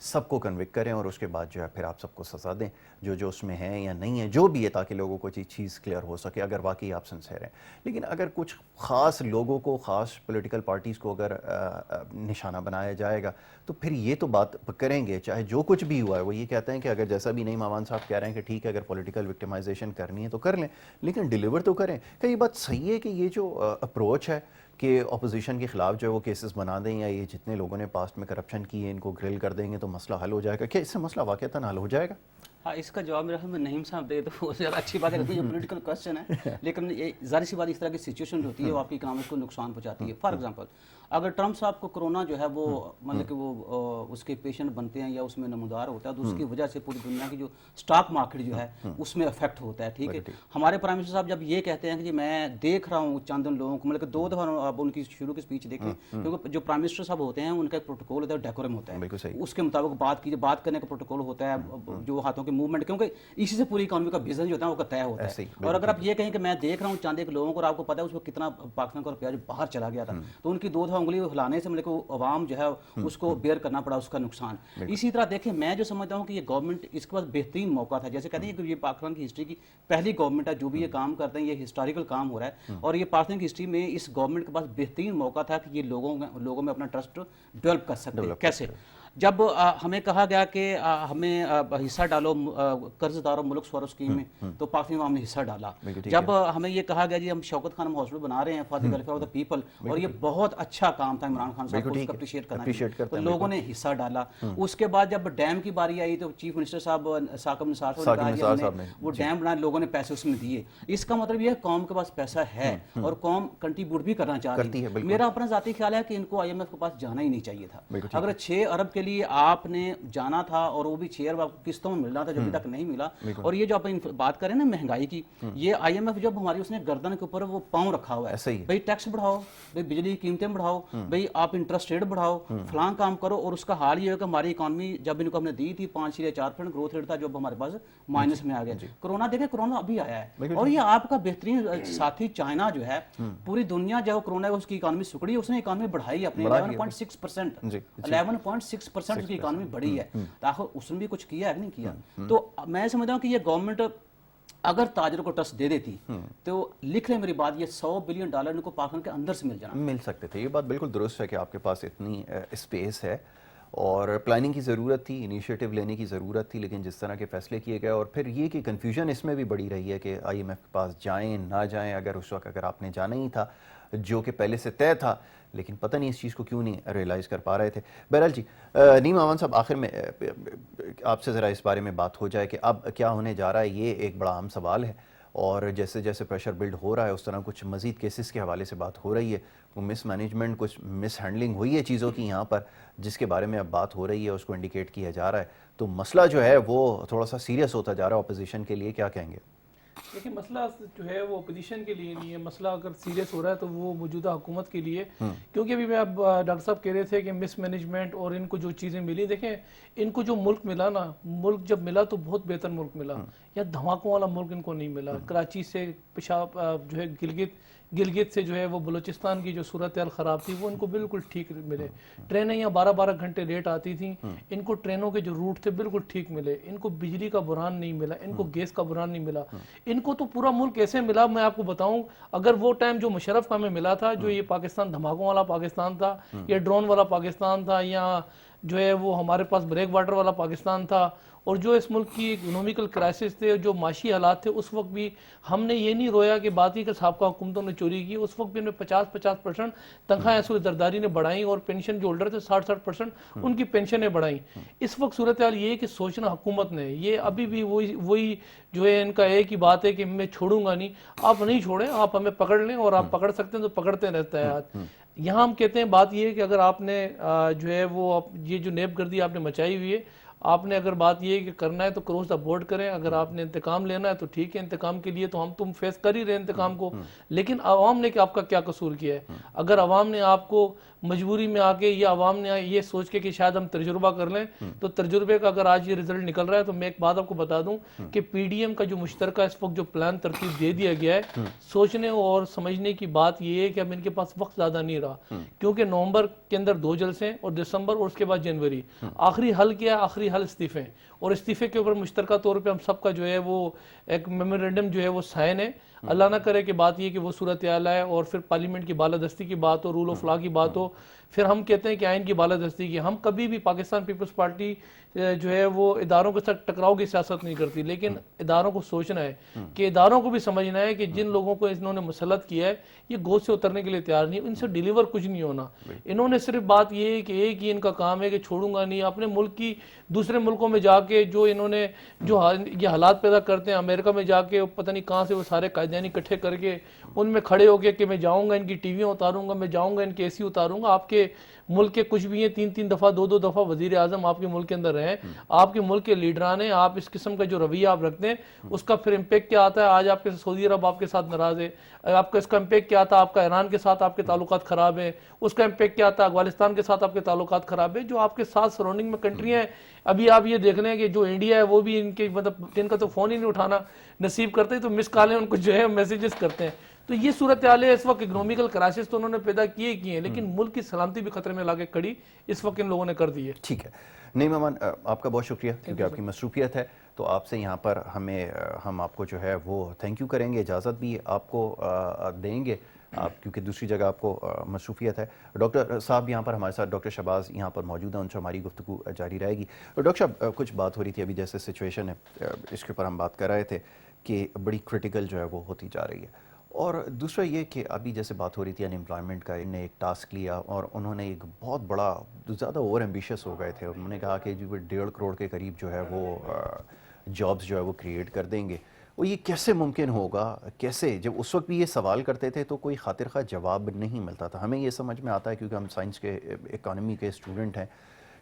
سب کو کنوکٹ کریں اور اس کے بعد جو ہے پھر آپ سب کو سزا دیں جو اس میں ہے یا نہیں ہے جو بھی ہے، تاکہ لوگوں کو چیز کلیئر ہو سکے اگر واقعی آپ سنسیئر ہیں۔ لیکن اگر کچھ خاص لوگوں کو، خاص پولیٹیکل پارٹیز کو اگر نشانہ بنایا جائے گا تو پھر یہ تو بات کریں گے، چاہے جو کچھ بھی ہوا ہے۔ وہ یہ کہتے ہیں کہ اگر جیسا بھی نعیم امان صاحب کہہ رہے ہیں کہ ٹھیک ہے اگر پولیٹیکل وکٹمائزیشن کرنی ہے تو کر لیں، لیکن ڈیلیور تو کریں۔ کہ یہ بات صحیح ہے کہ یہ جو اپروچ ہے کہ اپوزیشن کے خلاف جو ہے وہ کیسز بنا دیں، یا یہ جتنے لوگوں نے پاسٹ میں کرپشن کی ہے ان کو گرل کر دیں گے تو مسئلہ حل ہو جائے گا، کیا اس سے مسئلہ واقعتاً حل ہو جائے گا؟ ہاں، اس کا جواب میرا خیال میں نعیم صاحب دے تو وہ زیادہ اچھی بات ہے، یہ پولیٹیکل کوسچن ہے، لیکن یہ ظاہر سی بات اس طرح کی سچویشن ہوتی ہے وہ آپ کی اکنامکس کو نقصان پہنچاتی ہے۔ فار ایگزامپل اگر ٹرمپ صاحب کو کرونا جو ہے وہ مطلب کہ وہ اس کے پیشنٹ بنتے ہیں یا اس میں نمودار ہوتا ہے تو اس کی وجہ سے پوری دنیا کی جو سٹاک مارکیٹ جو ہے اس میں افیکٹ ہوتا ہے، ٹھیک ہے۔ ہمارے پرائم منسٹر صاحب جب یہ کہتے ہیں کہ جی میں دیکھ رہا ہوں چند لوگوں کو، مطلب کہ 2 دفعہ آپ ان کی شروع کی اسپیچ دیکھیں، کیونکہ جو پرائم منسٹر صاحب ہوتے ہیں ان کا ایک پروٹوکول ہوتا ہے، ڈیکورم ہوتا ہے، اس کے مطابق بات کرنے کا پروٹوکول ہوتا ہے، جو ہاتھوں کے موومنٹ، کیونکہ اسی سے پوری اکانومی کا بزنس جو ہوتا ہے وہ طے ہوتا ہے۔ اور اگر آپ یہ کہیں کہ میں دیکھ رہا ہوں چند ایک لوگوں کو اور آپ کو پتہ ہے اس کو کتنا پاکستان کا روپیہ جو باہر چلا گیا تھا، تو ان کی 2 دفعہ انگلی ہلانے سے مطلب کہ عوام جو ہے اس کو بیئر کرنا پڑا اس کا نقصان۔ اسی طرح دیکھیں میں جو سمجھتا ہوں کہ یہ گورنمنٹ اس کے پاس بہترین موقع تھا، جیسے کہتے ہیں کہ یہ پاکستان کی ہسٹری کی پہلی گورنمنٹ ہے جو بھی یہ کام کرتے ہیں، یہ ہسٹوریکل کام ہو رہا ہے، اور یہ پاکستان کی ہسٹری میں اس گورنمنٹ کے پاس بہترین موقع تھا کہ یہ لوگوں میں اپنا ٹرسٹ ڈیولپ کر سکتے ہیں۔ کیسے؟ جب ہمیں کہا گیا کہ ہمیں حصہ ڈالو قرض دارو ملک سورو اسکیم میں، تو پاکستان عوام نے حصہ ڈالا۔ جب ہمیں یہ کہا گیا جی ہم شوکت خانم ہاسپٹل بنا رہے ہیں for the welfare of the people, اور یہ بہت اچھا کام تھا عمران خان صاحب کو، اس کو اپریشیٹ کرنا چاہیے، تو لوگوں نے حصہ ڈالا۔ اس کے بعد جب ڈیم کی باری آئی تو چیف منسٹر صاحب ثاقب نثار صاحب نے کہا ہم نے وہ ڈیم بنائے، لوگوں نے پیسے اس میں دیے۔ اس کا مطلب یہ ہے قوم کے پاس پیسہ ہے اور قوم کنٹریبیوٹ بھی کرنا چاہ رہی ہے۔ میرا اپنا ذاتی خیال ہے کہ ان کو IMF کے پاس جانا ہی نہیں چاہیے تھا۔ اگر 6 ارب کے لیے آپ نے جانا تھا اور وہ بھی 6 ارب آپ کو قسطوں میں ملنا تھا جو ابھی تک نہیں ملا، اور یہ جو آپ بات کریں نا مہنگائی کی، یہ IMF جب ہماری اس نے گردن کے اوپر وہ پاؤں رکھا ہوا ہے، بھائی ٹیکس بڑھاؤ، بھائی بجلی کی قیمتیں بڑھاؤ، بھئی آپ انٹرسٹ ریٹ بڑھاؤ، فلاں کام کرو، اور اس کا حال یہ ہے کہ ہماری اکانومی جب ان کو ہم نے دی تھی 5.4% گروتھ ریٹ تھا جو اب ہمارے پاس مائنس میں آ گیا۔ کرونا دیکھیں، کرونا ابھی آیا ہے، اور یہ آپ کا بہترین ساتھی چائنا جو ہے، پوری دنیا جو کرونا اس کی اکانومی سکڑی، اس نے اکانومی بڑھائی اپنی 11.6%، 11.6% اس کی اکانومی بڑھی ہے، تاکہ اس نے بھی کچھ کیا ہے کہ نہیں کیا۔ تو میں سمجھتا ہوں کہ یہ گورنمنٹ اگر تاجروں کو ٹرسٹ دے دیتی تو لکھ لیں میری بات، یہ $100 بلین ان کو پاکستان کے اندر سے مل سکتے تھے۔ یہ بات بالکل درست ہے کہ آپ کے پاس اتنی اسپیس ہے اور پلاننگ کی ضرورت تھی، انیشیٹو لینے کی ضرورت تھی، لیکن جس طرح کے فیصلے کیے گئے، اور پھر یہ کہ کنفیوژن اس میں بھی بڑی رہی ہے کہ IMF کے پاس جائیں نہ جائیں، اگر اس وقت اگر آپ نے جانا ہی تھا جو کہ پہلے سے طے تھا، لیکن پتہ نہیں اس چیز کو کیوں نہیں ریئلائز کر پا رہے تھے۔ بہرحال جی، نعیم امان صاحب، آخر میں آپ سے ذرا اس بارے میں بات ہو جائے کہ اب کیا ہونے جا رہا ہے، یہ ایک بڑا اہم سوال ہے، اور جیسے جیسے پریشر بلڈ ہو رہا ہے اس طرح کچھ مزید کیسز کے حوالے سے بات ہو رہی ہے، وہ مس مینجمنٹ، کچھ مس ہینڈلنگ ہوئی ہے چیزوں کی یہاں پر، جس کے بارے میں اب بات ہو رہی ہے، اس کو انڈیکیٹ کیا جا رہا ہے، تو مسئلہ جو ہے وہ تھوڑا سا سیریس ہوتا جا رہا ہے اپوزیشن کے لیے، کیا کہیں گے؟ دیکھیں مسئلہ جو ہے وہ اپوزیشن کے لیے نہیں ہے، مسئلہ اگر سیریس ہو رہا ہے تو وہ موجودہ حکومت کے لیے، کیونکہ ابھی میں اب ڈاکٹر صاحب کہہ رہے تھے کہ مس مینجمنٹ اور ان کو جو چیزیں ملی، دیکھیں ان کو جو ملک ملا نا، ملک جب ملا تو بہت بہتر ملک ملا، یا دھماکوں والا ملک ان کو نہیں ملا۔ کراچی سے پیشاب جو ہے گلگت سے جو ہے وہ بلوچستان کی جو صورتحال خراب تھی وہ ان کو بالکل ٹھیک ملے، ٹرینیں یہاں 12 گھنٹے لیٹ آتی تھیں، ان کو ٹرینوں کے جو روٹ تھے بالکل ٹھیک ملے، ان کو بجلی کا بحران نہیں ملا، ان کو گیس کا بحران نہیں ملا، ان کو تو پورا ملک ایسے ملا، میں آپ کو بتاؤں اگر وہ ٹائم جو مشرف کا ہمیں ملا تھا، جو یہ پاکستان دھماکوں والا پاکستان تھا، یا ڈرون والا پاکستان تھا، یا جو ہے وہ ہمارے پاس بریک واٹر والا پاکستان تھا، اور جو اس ملک کی اکنومیکل کرائسس تھے، جو معاشی حالات تھے، اس وقت بھی ہم نے یہ نہیں رویا کہ باقی کے سابقہ حکومتوں نے چوری کی، اس وقت بھی ہم نے 50% تنخواہیں اصول زرداری نے بڑھائیں، اور پینشن جو ہولڈر تھے 60% ان کی پینشنیں بڑھائیں۔ اس وقت صورتحال یہ ہے کہ سوچنا حکومت نے، یہ ابھی بھی وہی جو ہے ان کا ایک ہی بات ہے کہ میں چھوڑوں گا نہیں، آپ نہیں چھوڑیں، آپ ہمیں پکڑ لیں، اور آپ پکڑ سکتے ہیں تو پکڑتے رہتا ہے ہاتھ۔ یہاں ہم کہتے ہیں بات یہ ہے کہ اگر آپ نے جو ہے وہ یہ جو نیب گردی آپ نے مچائی ہوئی ہے، آپ نے اگر بات یہ ہے کہ کرنا ہے تو کراس دا بورڈ کریں، اگر آپ نے انتقام لینا ہے تو ٹھیک ہے، انتقام کے لیے تو تم فیس کر ہی رہے انتقام کو، لیکن عوام نے کہ آپ کا کیا قصور کیا ہے؟ اگر عوام نے آپ کو مجبوری میں آ کے یا عوام نے یہ سوچ کے کہ شاید ہم تجربہ کر لیں، تو تجربے کا اگر آج یہ رزلٹ نکل رہا ہے تو میں ایک بات آپ کو بتا دوں کہ پی ڈی ایم کا جو مشترکہ اس وقت جو پلان ترتیب دے دیا گیا ہے، سوچنے اور سمجھنے کی بات یہ ہے کہ اب ان کے پاس وقت زیادہ نہیں رہا، کیونکہ نومبر کے اندر 2 جلسے اور دسمبر اور اس کے بعد جنوری، آخری حل کیا ہے؟ آخری حل استعفے، اور استعفے کے اوپر مشترکہ طور پہ ہم سب کا جو ہے وہ ایک میمورنڈم جو ہے وہ سائن ہے۔ اللہ نہ کرے کہ بات یہ کہ وہ صورتحال ہے اور پھر پارلیمنٹ کی بالادستی کی بات ہو، رول آف لا کی بات ہو، پھر ہم کہتے ہیں کہ آئین کی بالادستی کی۔ ہم کبھی بھی پاکستان پیپلز پارٹی جو ہے وہ اداروں کے ساتھ ٹکراؤ کی سیاست نہیں کرتی، لیکن اداروں کو سوچنا ہے کہ اداروں کو بھی سمجھنا ہے کہ جن لوگوں کو انہوں نے مسلط کیا ہے یہ گود سے اترنے کے لیے تیار نہیں، ان سے ڈیلیور کچھ نہیں ہونا۔ انہوں نے صرف بات یہ ہے کہ ایک ہی ان کا کام ہے کہ چھوڑوں گا نہیں، اپنے ملک کی دوسرے ملکوں میں جا کے جو انہوں نے جو یہ حالات پیدا کرتے ہیں، امریکہ میں جا کے پتہ نہیں کہاں سے وہ سارے قائدین اکٹھے کر کے ان میں کھڑے ہو کے کہ میں جاؤں گا ان کی ٹی ویاں اتاروں گا، میں جاؤں گا ان کے اے سی اتاروں گا۔ آپ کے ملک کے کچھ بھی ہیں 3 دفعہ 2 دفعہ وزیر اعظم آپ کے ملک کے اندر رہے ہیں، آپ کے ملک کے لیڈران ہیں، آپ اس قسم کا جو رویہ آپ رکھتے ہیں اس کا پھر امپیکٹ کیا آتا ہے؟ آج آپ کے سعودی عرب آپ کے ساتھ ناراض ہے، آپ کا اس کا امپیکٹ کیا آتا ہے؟ آپ کا ایران کے ساتھ آپ کے تعلقات خراب ہیں، اس کا امپیکٹ کیا آتا ہے؟ افغانستان کے ساتھ آپ کے تعلقات خراب ہیں، جو آپ کے ساتھ سراؤنڈنگ میں کنٹریاں ہیں۔ ابھی آپ یہ دیکھ لیں کہ جو انڈیا ہے وہ بھی ان کے مطلب ان کا تو فون ہی نہیں اٹھانا نصیب کرتے، تو مس کالیں ان کو جو ہے میسیجز کرتے ہیں۔ تو یہ صورتحال ہے اس وقت، اکنومیکل کرائسس تو انہوں نے پیدا کیے ہیں، لیکن ملک کی سلامتی بھی خطرے میں لا کے کھڑی اس وقت ان لوگوں نے کر دی ہے۔ ٹھیک ہے نعیم امان، آپ کا بہت شکریہ کیونکہ آپ کی مصروفیت ہے، تو آپ سے یہاں پر ہم آپ کو جو ہے وہ تھینک یو کریں گے، اجازت بھی آپ کو دیں گے آپ کیونکہ دوسری جگہ آپ کو مصروفیت ہے۔ ڈاکٹر صاحب یہاں پر ہمارے ساتھ ڈاکٹر شہباز یہاں پر موجود ہیں، ان سے ہماری گفتگو جاری رہے گی۔ ڈاکٹر صاحب کچھ بات ہو رہی تھی ابھی، جیسے سچویشن ہے اس کے اوپر ہم بات کر رہے تھے کہ بڑی کرٹیکل جو ہے وہ ہوتی جا رہی ہے، اور دوسرا یہ کہ ابھی جیسے بات ہو رہی تھی ان امپلائمنٹ کا، انہیں ایک ٹاسک لیا اور انہوں نے ایک بہت بڑا زیادہ اوور ایمبیشس ہو گئے تھے، انہوں نے کہا کہ جو 1.5 کروڑ کے قریب جو ہے وہ جابز جو ہے وہ کریٹ کر دیں گے۔ وہ یہ کیسے ممکن ہوگا؟ کیسے؟ جب اس وقت بھی یہ سوال کرتے تھے تو کوئی خاطر خواہ جواب نہیں ملتا تھا۔ ہمیں یہ سمجھ میں آتا ہے کیونکہ ہم سائنس کے اکانومی کے اسٹوڈنٹ ہیں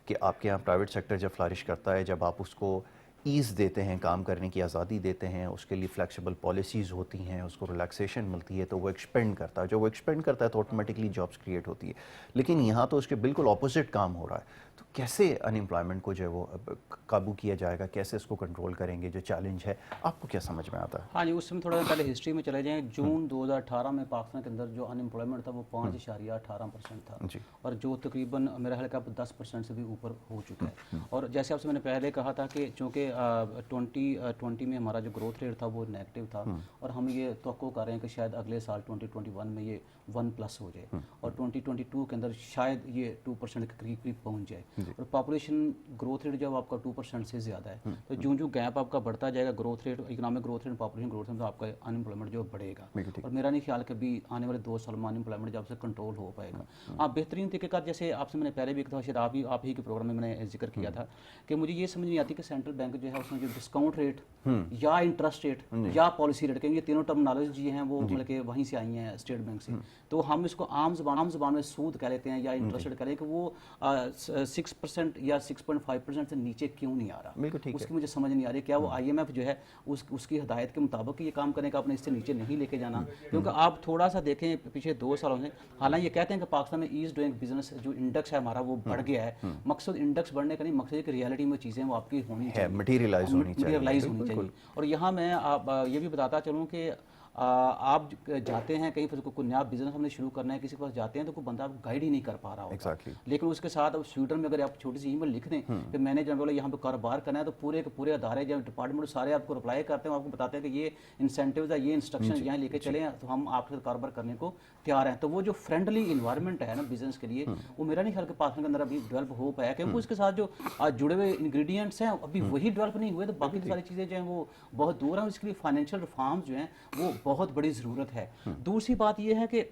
کہ آپ کے یہاں پرائیویٹ سیکٹر جب فلارش کرتا ہے، جب آپ اس کو ایز دیتے ہیں، کام کرنے کی آزادی دیتے ہیں، اس کے لیے فلیکسیبل پالیسیز ہوتی ہیں، اس کو ریلیکسیشن ملتی ہے، تو وہ ایکسپینڈ کرتا ہے۔ جب وہ ایکسپینڈ کرتا ہے تو آٹومیٹکلی جابس کریٹ ہوتی ہے، لیکن یہاں تو اس کے بالکل اپوزٹ کام ہو رہا ہے۔ تو کیسے ان امپلائمنٹ کو جو ہے وہ قابو کیا جائے گا؟ کیسے اس کو کنٹرول کریں گے؟ جو چیلنج ہے آپ کو کیا سمجھ میں آتا ہے؟ ہاں جی، اس میں تھوڑا پہلے ہسٹری میں چلے جائیں۔ جون 2018 میں پاکستان کے اندر جو ان امپلائمنٹ تھا وہ 5.18% تھا، اور جو تقریباً میرا خیال ہے 10% سے بھی اوپر ہو چکا ہے۔ اور جیسے آپ سے میں نے پہلے کہا تھا کہ چونکہ 2020 میں ہمارا جو گروتھ ریٹ تھا وہ نیگیٹو تھا، اور ہم یہ توقع کر رہے ہیں کہ شاید اگلے سال 2021 میں یہ 1+ ہو جائے، اور 2022 کے اندر شاید یہ 2% کے قریب پہنچ جائے، اور پاپولیشن گروتھ ریٹ جب آپ کا 2% سے زیادہ ہے تو جو گیپ آپ کا بڑھتا جائے گا، growth rate, economic growth rate, population growth rate, تو آپ کا ان امپلائمنٹ جو بڑھے گا، اور میرا نہیں خیال کہ بھی آنے والے 2 سال میں ان امپلائمنٹ جب سے کنٹرول ہو پائے گا۔ ہاں، بہترین طریقہ کار جیسے آپ سے میں نے پہلے بھی کہا، شاید آپ ہی کے پروگرام میں نے ذکر کیا تھا کہ مجھے یہ سمجھ نہیں آتی کہ سینٹرل بینک جو ہے اس میں جو ڈسکاؤنٹ ریٹ یا انٹرسٹ ریٹ یا پالیسی ریٹ، کیونکہ یہ تینوں ٹرمنالوجی ہیں وہ مطلب کہ وہیں سے آئی ہیں اسٹیٹ بینک سے، تو ہم اس کو عام زبان میں سود کہہ لیتے ہیں یا انٹرسٹ ریٹ کہہ لیتے ہیں، کہ وہ 6% یا 6.5% سے نیچے کیوں نہیں آ رہا؟ اس کی مجھے سمجھ نہیں آ رہی۔ کیا وہ IMF جو ہے اس کی ہدایت کے مطابق یہ کام کرنے کا، اپنے اس سے نیچے نہیں لے کے جانا؟ کیونکہ آپ تھوڑا سا دیکھیں پچھلے 2 سالوں سے، حالانکہ یہ کہتے ہیں کہ پاکستان میں ایز ڈوئنگ بزنس جو انڈیکس ہے ہمارا وہ بڑھ گیا ہے، مقصد انڈیکس بڑھنے کا نہیں، مقصد ہے کہ ریالٹی میں چیزیں وہ آپ کی ہونی چاہیے، مٹیریلائز ہونی چاہیے۔ اور یہاں میں یہ بھی بتاتا چلوں کہ آپ جاتے ہیں کہیں پر کوئی نیا بزنس ہم نے شروع کرنا ہے، کسی کے پاس جاتے ہیں تو کوئی بندہ آپ کو گائیڈ ہی نہیں کر پا رہا ہوتا، لیکن اس کے ساتھ اب سویڈن میں اگر آپ چھوٹی سی ای میل لکھ دیں کہ میں نے جب بولا یہاں پہ کاروبار کرنا ہے، تو پورے کے پورے ادارے جب ڈپارٹمنٹ سارے آپ کو رپلائی کرتے ہیں، آپ کو بتاتے ہیں کہ یہ انسینٹیوز ہے، یہ انسٹرکشن یہاں لے کے چلیں تو ہم آپ کے ساتھ کاروبار کرنے کو تیار ہیں۔ تو وہ جو فرینڈلی انوائرمنٹ ہے نا بزنس کے لیے، وہ میرا نہیں خیال کہ پاکستان کے اندر ابھی ڈیولپ ہو پایا، کیونکہ اس کے ساتھ جو جڑے ہوئے انگریڈینٹس ہیں ابھی وہی ڈیولپ نہیں ہوئے، تو باقی ساری چیزیں جو ہیں وہ بہت دور ہیں، اس کے لیے فائنینشیل ریفارمز جو ہیں وہ بہت بڑی ضرورت ہے۔ دوسری بات یہ ہے کہ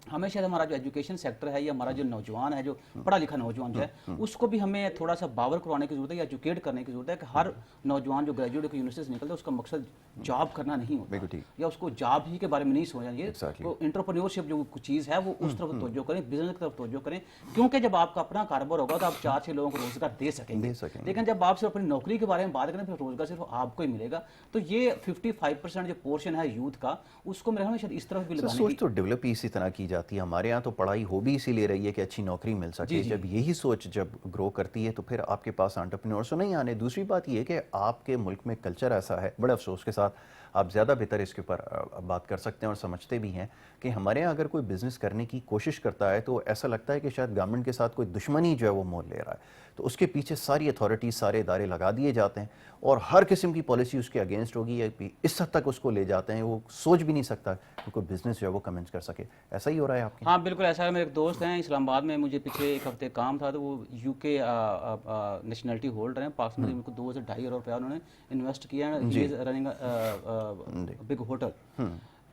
ہمیشہ ہمارا جو ایجوکیشن سیکٹر ہے یا ہمارا جو نوجوان ہے، جو پڑھا لکھا نوجوان جو ہے، اس کو بھی ہمیں تھوڑا سا باور کروانے کی ضرورت ہے یا ایجوکیٹ کرنے کی ضرورت ہے کہ ہر نوجوان جو گریجویٹ یونیورسٹی سے نکلتا ہے اس کا مقصد جاب کرنا نہیں ہوتا، یا اس کو جاب ہی کے بارے میں نہیں سوچنا چاہیے، وہ انٹرپرینیورشپ جو چیز ہے وہ اس طرف توجہ کریں، بزنس کی طرف توجہ کریں، کیونکہ جب آپ کا اپنا کاروبار ہوگا تو آپ 4-6 لوگوں کو روزگار دے سکیں گے، لیکن جب آپ صرف اپنی نوکری کے بارے میں بات کریں پھر روزگار صرف آپ کو ہی ملے گا۔ تو یہ 55% جو پورشن ہے یوتھ کا، اس کو میرے خیال میں شاید اس طرف بھی لگانے کی سوچ تو ڈیولپ اسی طرح کی جاتی ہے. ہمارے یہاں تو پڑھائی ہو بھی اسی لیے رہی ہے کہ اچھی نوکری مل سکے. جب یہی سوچ جب گرو کرتی ہے تو پھر آپ کے پاس انٹرپرینورس تو نہیں آنے. دوسری بات یہ کہ آپ کے ملک میں کلچر ایسا ہے, بڑے افسوس کے ساتھ آپ زیادہ بہتر اس کے اوپر بات کر سکتے ہیں اور سمجھتے بھی ہیں کہ ہمارے یہاں اگر کوئی بزنس کرنے کی کوشش کرتا ہے تو ایسا لگتا ہے کہ شاید گورنمنٹ کے ساتھ کوئی دشمنی جو ہے وہ مول لے رہا ہے. تو اس کے پیچھے ساری اتھارٹیز, سارے ادارے لگا دیے جاتے ہیں اور ہر قسم کی پالیسی اس کے اگینسٹ ہوگی, یا اس حد تک اس کو لے جاتے ہیں وہ سوچ بھی نہیں سکتا کہ کوئی بزنس جو ہے وہ کمنس کر سکے. ایسا ہی ہو رہا ہے آپ کے؟ ہاں بالکل ایسا ہے. میرے ایک دوست ہیں اسلام آباد میں, مجھے پچھلے ایک ہفتے کام تھا تو وہ یو کے نیشنلٹی ہولڈر ہیں. پاکستان میں ان کو 2 سے 2.5 کروڑ روپیہ انہوں نے انویسٹ کیا ہے. ہی از رننگ بگ ہوٹل.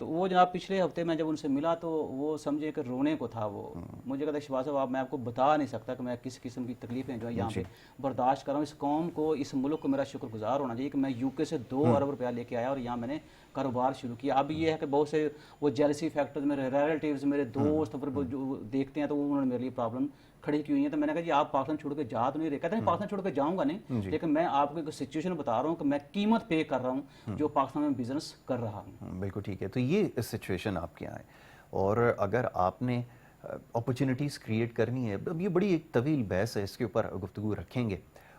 تو وہ جناب پچھلے ہفتے میں جب ان سے ملا تو وہ سمجھے کہ رونے کو تھا. وہ مجھے کہتا ہے شہباز صاحب میں آپ کو بتا نہیں سکتا کہ میں کس قسم کی تکلیفیں جو ہے یہاں پہ برداشت کر رہا ہوں. اس قوم کو, اس ملک کو میرا شکر گزار ہونا چاہیے کہ میں یو کے سے 2 ارب روپیہ لے کے آیا اور یہاں میں نے کاروبار شروع کیا. اب یہ ہے کہ بہت سے وہ جیلسی فیکٹرز, میرے ریلیٹیوز, میرے دوست جو دیکھتے ہیں تو انہوں نے میرے لیے پرابلم کھڑی کی ہوئی ہیں. تو میں نے کہا جی آپ پاکستان چھوڑ کے جا تو نہیں رہے. کہتے ہیں پاکستان چھوڑ کے جاؤں گا نہیں, لیکن میں آپ کو ایک سچویشن بتا رہا ہوں کہ میں قیمت پے کر رہا ہوں جو پاکستان میں بزنس کر رہا ہوں. بالکل ٹھیک ہے. تو یہ سچویشن آپ کے یہاں ہے اور اگر آپ نے اپرچونیٹیز کریٹ کرنی ہے, اب یہ بڑی ایک طویل بحث ہے, اس کے اوپر گفتگو رکھیں گے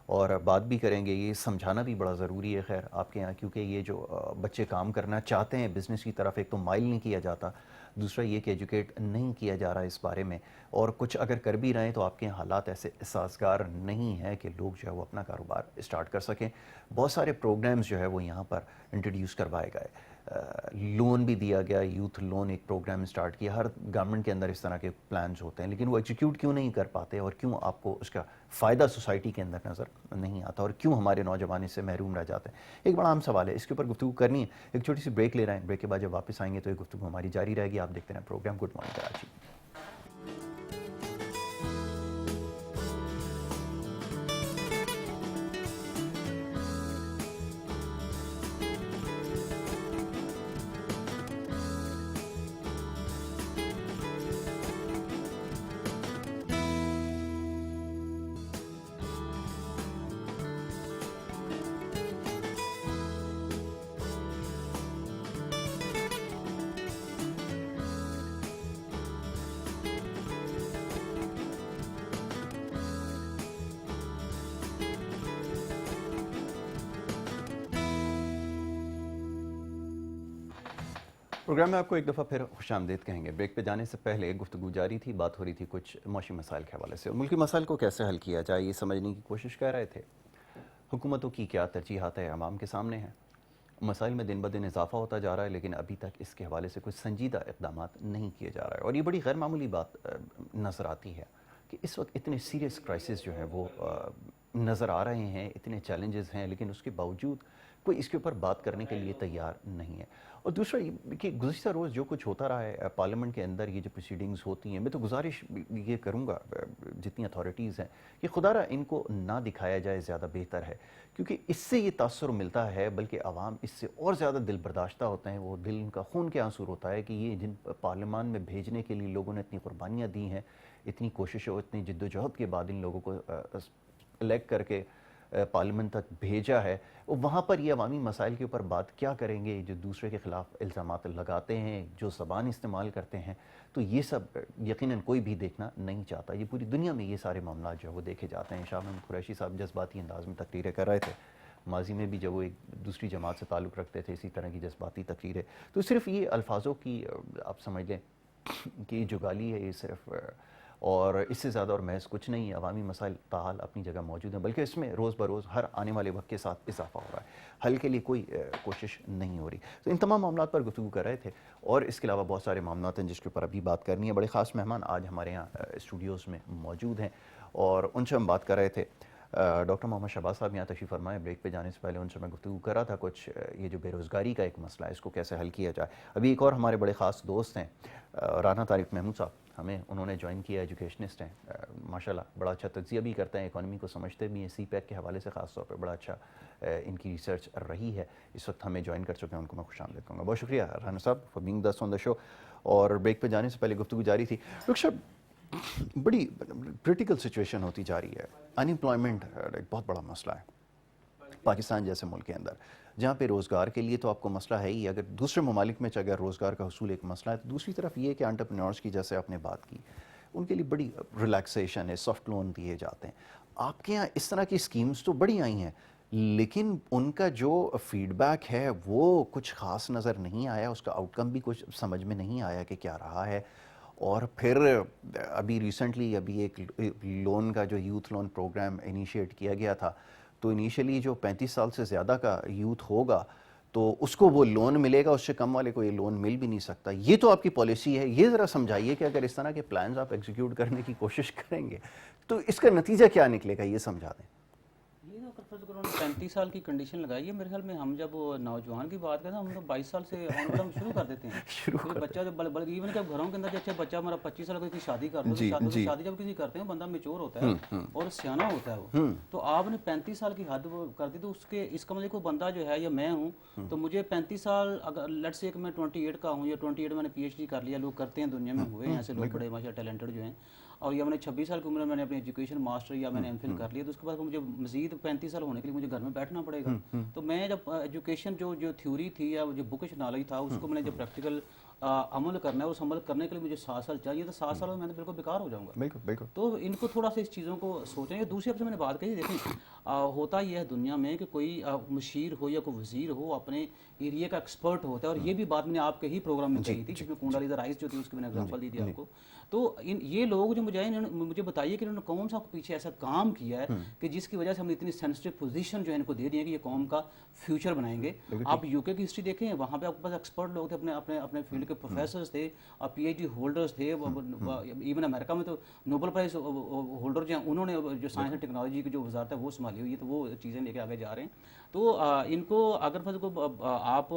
اور بات بھی کریں گے. یہ سمجھانا بھی بڑا ضروری ہے خیر آپ کے یہاں, کیونکہ یہ جو بچے کام کرنا چاہتے ہیں بزنس کی طرف, ایک تو مائل نہیں کیا جاتا, دوسرا یہ کہ ایجوکیٹ نہیں کیا جا رہا اس بارے میں, اور کچھ اگر کر بھی رہے ہیں تو آپ کے حالات ایسے سازگار نہیں ہیں کہ لوگ جو ہے وہ اپنا کاروبار اسٹارٹ کر سکیں. بہت سارے پروگرامز جو ہے وہ یہاں پر انٹروڈیوس کروائے گئے, لون بھی دیا گیا, یوتھ لون ایک پروگرام اسٹارٹ کیا. ہر گورنمنٹ کے اندر اس طرح کے پلانز ہوتے ہیں, لیکن وہ ایگزیکیوٹ کیوں نہیں کر پاتے اور کیوں آپ کو اس کا فائدہ سوسائٹی کے اندر نظر نہیں آتا اور کیوں ہمارے نوجوان اس سے محروم رہ جاتے ہیں؟ ایک بڑا عام سوال ہے, اس کے اوپر گفتگو کرنی ہے. ایک چھوٹی سی بریک لے رہے ہیں, بریک کے بعد جب واپس آئیں گے تو یہ گفتگو ہماری جاری رہے گی. آپ دیکھتے ہیں programme good morning Karachi. Programme میں آپ کو ایک دفعہ پھر خوش آمدید کہیں گے. بریک پہ جانے سے پہلے گفتگو جاری تھی, بات ہو رہی تھی کچھ معاشی مسائل کے حوالے سے, اور ملکی مسائل کو کیسے حل کیا جائے یہ سمجھنے کی کوشش کر رہے تھے. حکومتوں کی کیا ترجیحات ہیں عوام کے سامنے ہیں. مسائل میں دن بدن اضافہ ہوتا جا رہا ہے, لیکن ابھی تک اس کے حوالے سے کوئی سنجیدہ اقدامات نہیں کیے جا رہے ہیں, اور یہ بڑی غیر معمولی بات نظر آتی ہے کہ اس وقت اتنے سیریس کرائسس جو ہے وہ نظر آ رہے ہیں, اتنے چیلنجز ہیں, لیکن اس کے باوجود کوئی اس کے اوپر بات کرنے کے لیے تیار نہیں ہے. اور دوسرا یہ کہ گزشتہ روز جو کچھ ہوتا رہا ہے پارلیمنٹ کے اندر, یہ جو پروسیڈنگز ہوتی ہیں, میں تو گزارش یہ کروں گا جتنی اتھارٹیز ہیں کہ خدا را ان کو نہ دکھایا جائے زیادہ بہتر ہے, کیونکہ اس سے یہ تاثر ملتا ہے بلکہ عوام اس سے اور زیادہ دل برداشتہ ہوتے ہیں. وہ دل ان کا خون کے آنسو ہوتا ہے کہ یہ جن پارلیمان میں بھیجنے کے لیے لوگوں نے اتنی قربانیاں دی ہیں, اتنی کوششوں, اتنی جد و جہد کے بعد ان لوگوں کو الیکٹ کر کے پارلیمنٹ تک بھیجا ہے, وہاں پر یہ عوامی مسائل کے اوپر بات کیا کریں گے؟ جو دوسرے کے خلاف الزامات لگاتے ہیں, جو زبان استعمال کرتے ہیں, تو یہ سب یقیناً کوئی بھی دیکھنا نہیں چاہتا. یہ پوری دنیا میں یہ سارے معاملات جو ہے وہ دیکھے جاتے ہیں. شاہ محمود قریشی صاحب جذباتی انداز میں تقریریں کر رہے تھے, ماضی میں بھی جب وہ ایک دوسری جماعت سے تعلق رکھتے تھے اسی طرح کی جذباتی تقریریں. تو صرف یہ الفاظوں کی آپ سمجھ لیں کہ یہ جو گالی ہے یہ صرف, اور اس سے زیادہ اور محض کچھ نہیں ہے. عوامی مسائل تاحال اپنی جگہ موجود ہیں, بلکہ اس میں روز بروز ہر آنے والے وقت کے ساتھ اضافہ ہو رہا ہے. حل کے لیے کوئی کوشش نہیں ہو رہی. تو ان تمام معاملات پر گفتگو کر رہے تھے, اور اس کے علاوہ بہت سارے معاملات ہیں جس کے اوپر ابھی بات کرنی ہے. بڑے خاص مہمان آج ہمارے یہاں اسٹوڈیوز میں موجود ہیں اور ان سے ہم بات کر رہے تھے. ڈاکٹر محمد شہباز صاحب یہاں تشریف فرمائے. بریک پہ جانے سے پہلے ان سے میں گفتگو کر رہا تھا کچھ یہ جو بے روزگاری کا ایک مسئلہ ہے اس کو کیسے حل کیا جائے. ابھی ایک اور ہمارے بڑے خاص دوست ہیں رانا طارق محمود صاحب, ہمیں انہوں نے جوائن کیا, ایجوکیشنسٹ ہیں ماشاءاللہ, بڑا اچھا تجزیہ بھی کرتے ہیں, اکانومی کو سمجھتے بھی ہیں, سی پیک کے حوالے سے خاص طور پہ بڑا اچھا ان کی ریسرچ رہی ہے. اس وقت ہمیں جوائن کر چکے ہیں, ان کو میں خوش آمدید کروں گا. بہت شکریہ رانا صاحب for being this on the show. اور بریک پہ جانے سے پہلے گفتگو جاری تھی. ڈاکٹر صاحب بڑی کریٹیکل سچویشن ہوتی جا رہی ہے, ان امپلائمنٹ ایک بہت بڑا مسئلہ ہے, پاکستان جیسے ملک کے اندر جہاں پہ روزگار کے لیے تو آپ کو مسئلہ ہے ہی. اگر دوسرے ممالک میں اگر روزگار کا حصول ایک مسئلہ ہے تو دوسری طرف یہ کہ انٹرپرینورس کی جیسے آپ نے بات کی ان کے لیے بڑی ریلیکسیشن ہے, سافٹ لون دیے جاتے ہیں. آپ کے یہاں اس طرح کی اسکیمز تو بڑی آئی ہیں لیکن ان کا جو فیڈ بیک ہے وہ کچھ خاص نظر نہیں آیا, اس کا آؤٹ کم بھی کچھ سمجھ میں نہیں آیا کہ کیا رہا ہے. اور پھر ابھی ریسنٹلی ایک لون کا جو یوتھ لون پروگرام انیشیٹ کیا گیا تھا تو انیشلی جو 35 سال سے زیادہ کا یوتھ ہوگا تو اس کو وہ لون ملے گا, اس سے کم والے کو یہ لون مل بھی نہیں سکتا. یہ تو آپ کی پالیسی ہے, یہ ذرا سمجھائیے کہ اگر اس طرح کے پلانز آپ ایگزیکیوٹ کرنے کی کوشش کریں گے تو اس کا نتیجہ کیا نکلے گا, یہ سمجھا دیں. یہ تو فرض کرو 35 سال کی کنڈیشن لگائی ہے, میرے خیال میں ہم جب نوجوان کی بات کرتے ہیں ہم تو 22 سال سے ہم شروع کر دیتے ہیں. بچہ جب بلکہ ایون کہ گھروں کے اندر جب بچہ ہمارا 25 سال کی شادی کر دو تو شادی جب کسی کرتے ہیں بندہ میچور ہوتا ہے اور سیانا ہوتا ہے وہ, تو آپ نے 35 سال کی حد کر دی تو اس کا مطلب کوئی بندہ جو ہے یا میں ہوں تو مجھے 35 سال اگر لیٹ سے کہ میں 28 کا ہوں یا 28 میں نے پی ایچ ڈی کر لیا, لوگ کرتے ہیں دنیا میں ہوئے ہیں ایسے لوگ بڑے ماشاء ٹیلنٹڈ جو ہیں, اور یا میں نے 26 سال کی عمر میں نے اپنی ایجوکیشن ماسٹر یا میں نے ایم فل کر لیا تو اس کے بعد مجھے مزید 35 سال ہونے کے لیے مجھے گھر میں بیٹھنا پڑے گا. تو میں جب ایجوکیشن جو تھیوری تھی یا جو بکش نالج تھا اس کو میں نے جب پریکٹیکل عمل کرنا ہے, اس عمل کرنے کے لیے مجھے 7 سال چاہیے, تو 7 سال میں تو بالکل بیکار ہو جاؤں گا. بالکل. تو ان کو تھوڑا سا اس چیزوں کو سوچیں. دوسری طرف سے میں نے بات کہی, دیکھیں ہوتا یہ ہے دنیا میں کہ کوئی مشیر ہو یا کوئی وزیر ہو اپنے ایریا کا ایکسپرٹ ہوتا ہے, اور یہ بھی بات میں نے آپ کے ہی پروگرام میں کہی تھی جس میں کنڈالیزا رائس جو تھی اس کی میں نے ایگزامپل دی تھی آپ کو. تو یہ لوگ جو مجھے بتائیے کہ انہوں نے کون سا پیچھے ایسا کام کیا ہے کہ جس کی وجہ سے ہم نے اتنی سینسٹیو پوزیشن جو ہے ان کو دے دی ہے کہ یہ قوم کا فیوچر بنائیں گے. آپ یو کے کی ہسٹری دیکھیں, وہاں پہ آپ کے پاس ایکسپرٹ لوگ تھے, اپنے فیلڈ کے پروفیسرز تھے اور پی ایچ ڈی ہولڈرز تھے. ایون امریکہ میں تو نوبل پرائز ہولڈر جو ہیں انہوں نے جو سائنس اینڈ ٹیکنالوجی کی جو وزارت ہے وہ سنبھالی ہوئی ہے, تو وہ چیزیں لے کے آگے جا رہے ہیں. تو ان کو اگر آپ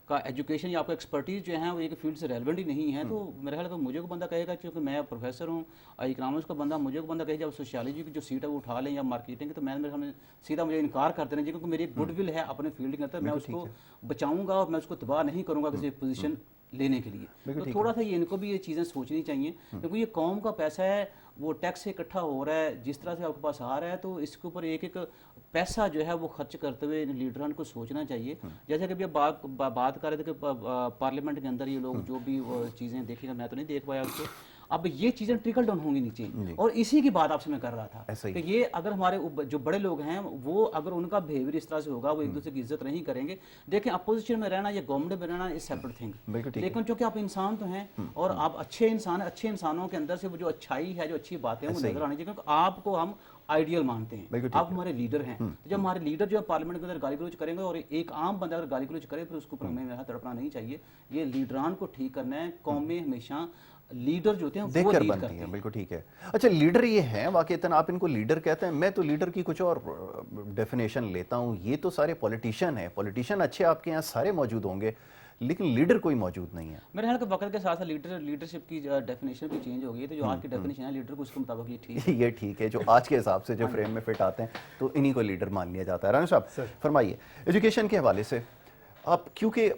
کا ایجوکیشن یا آپ کا ایکسپرٹیز جو ہے وہ ایک فیلڈ سے ریلیونٹ ہی نہیں ہے, تو میرے خیال ہے مجھے کو بندہ کہے گا چونکہ میں پروفیسر ہوں, اکنامکس کا بندہ مجھے کو بندہ کہے جب سوشیالوجی کی جو سیٹ ہے وہ اٹھا لیں یا مارکیٹنگ کی, تو میں میرے سامنے سیدھا مجھے انکار کر دینا چاہیے کیونکہ میری ایک گڈ ول ہے اپنے فیلڈ کے اندر, میں اس کو بچاؤں گا اور میں اس کو تباہ نہیں کروں گا کسی پوزیشن لینے کے لیے. تو تھوڑا سا یہ ان کو بھی یہ چیزیں سوچنی چاہیے کیونکہ یہ قوم کا پیسہ ہے, وہ ٹیکس سے اکٹھا ہو رہا ہے, جس طرح سے آپ کے پاس آ رہا ہے, تو اس کے اوپر ایک پیسہ جو ہے وہ خرچ کرتے ہوئے لیڈران کو سوچنا چاہیے. جیسے کہ ابھی بات کر رہے تھے کہ پارلیمنٹ کے اندر یہ لوگ جو بھی چیزیں دیکھیں گے, میں تو نہیں دیکھ پایا اس کو, اب یہ چیزیں ٹرکل ڈاؤن ہوں گی نیچے. اور اسی کی بات آپ سے میں کر رہا تھا کہ یہ اگر ہمارے جو بڑے لوگ ہیں وہ اگر ان کا بیہیویئر اس طرح سے ہوگا, وہ ایک دوسرے کی عزت نہیں کریں گے. دیکھیں اپوزیشن میں رہنا یا گورنمنٹ میں رہنا از سیپریٹ تھنگ, لیکن چونکہ آپ انسان تو ہیں اور آپ اچھے انسان ہیں, اچھے انسانوں کے اندر سے وہ جو اچھائی ہے, جو اچھی باتیں ہیں وہ نظر آنی چاہیے, کیونکہ آپ کو ہم آئیڈیل مانتے ہیں, آپ ہمارے لیڈر ہیں. جب ہمارے لیڈر جو ہے پارلیمنٹ کے اندر گالی گلوچ کریں گے اور ایک عام بندہ اگر گالی گلوچ کرے پھر اس کو ہمیں تڑپنا نہیں چاہیے. یہ لیڈران کو ٹھیک کرنا ہے. قومیں ہمیشہ لیڈر جو ہوتے ہیں دیکھ کر بنتی ہیں. بالکل ٹھیک ہے. اچھا لیڈر یہ ہیں واقعتاً, آپ ان کو لیڈر کہتے ہیں, میں تو لیڈر کی کچھ اور ڈیفینیشن لیتا ہوں. یہ تو سارے پولیٹیشین ہیں, پولیٹیشین اچھے آپ کے یہاں سارے موجود ہوں گے لیکن لیڈر کوئی موجود نہیں ہے. میرے خیال کہ وقت کے ساتھ ساتھ لیڈرشپ کی ڈیفینیشن بھی چینج ہو گئی ہے, تو جو آج کی ڈیفینیشن ہے لیڈر کو اس کے مطابق یہ ٹھیک ہے. یہ ٹھیک ہے, جو آج کے حساب سے جو فریم میں فٹ آتے ہیں تو انہی کو لیڈر مان لیا جاتا ہے. رانا صاحب فرمائیے ایجوکیشن کے حوالے سے آپ, کیونکہ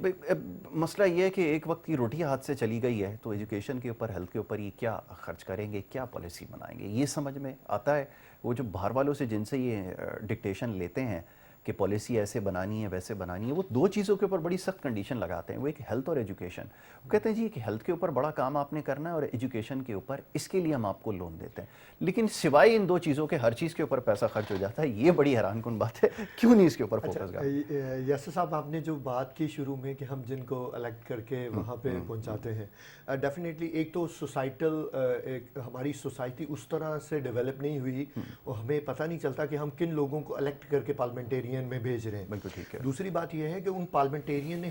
مسئلہ یہ ہے کہ ایک وقت کی روٹی ہاتھ سے چلی گئی ہے, تو ایجوکیشن کے اوپر, ہیلتھ کے اوپر یہ کیا خرچ کریں گے, کیا پالیسی بنائیں گے, یہ سمجھ میں آتا ہے. وہ جو باہر والوں سے جن سے یہ ڈکٹیشن لیتے ہیں کہ پالیسی ایسے بنانی ہے ویسے بنانی ہے, وہ دو چیزوں کے اوپر بڑی سخت کنڈیشن لگاتے ہیں. وہ ایک ہیلتھ اور ایجوکیشن. وہ کہتے ہیں جی کہ ہیلتھ کے اوپر بڑا کام آپ نے کرنا ہے اور ایجوکیشن کے اوپر اس کے لیے ہم آپ کو لون دیتے ہیں, لیکن سوائے ان دو چیزوں کے ہر چیز کے اوپر پیسہ خرچ ہو جاتا ہے. یہ بڑی حیران کن بات ہے, کیوں نہیں اس کے اوپر فوکس کرتے؟ یاسر صاحب آپ نے جو بات کی شروع میں کہ ہم جن کو الیکٹ کر کے وہاں پہ پہنچاتے ہیں, ڈیفینیٹلی ایک تو سوسائٹل, ہماری سوسائٹی اس طرح سے ڈیولپ نہیں ہوئی اور ہمیں پتہ نہیں چلتا کہ ہم کن لوگوں کو الیکٹ کر کے پارلیمنٹیرین میں بھیج رہے ہیں. دوسری بات یہ ہے کہ ان پارلیمنٹیرین نے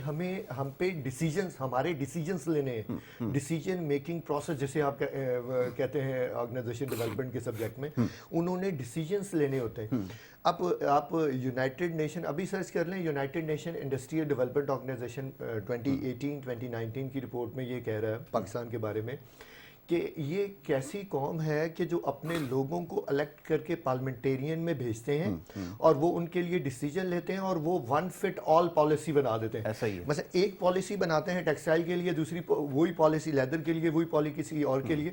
ہم پہ ڈیسیجنز, ہمارے ڈیسیجنز لینے ہیں, ڈیسیجن میکنگ پروسیس جسے آپ کہتے ہیں آرگنائزیشن ڈیولپمنٹ کے سبجیکٹ میں, انہوں نے ڈیسیجنز لینے ہوتے ہیں. اب آپ یونائٹڈ نیشن ابھی سرچ کر لیں, United Nation Industrial Development Organization 2018-2019 کی رپورٹ میں یہ کہہ رہا ہے پاکستان کے بارے میں کہ یہ کیسی قوم ہے کہ جو اپنے لوگوں کو الیکٹ کر کے پارلیمنٹیرین میں بھیجتے ہیں اور وہ ان کے لیے ڈیسیجن لیتے ہیں اور وہ ون فٹ آل پالیسی بنا دیتے ہیں. ایسا ہی ہے. مثلا ایک پالیسی بناتے ہیں ٹیکسٹائل کے لیے, دوسری وہی پالیسی لیدر کے لیے, وہی پالیسی کسی اور کے لیے.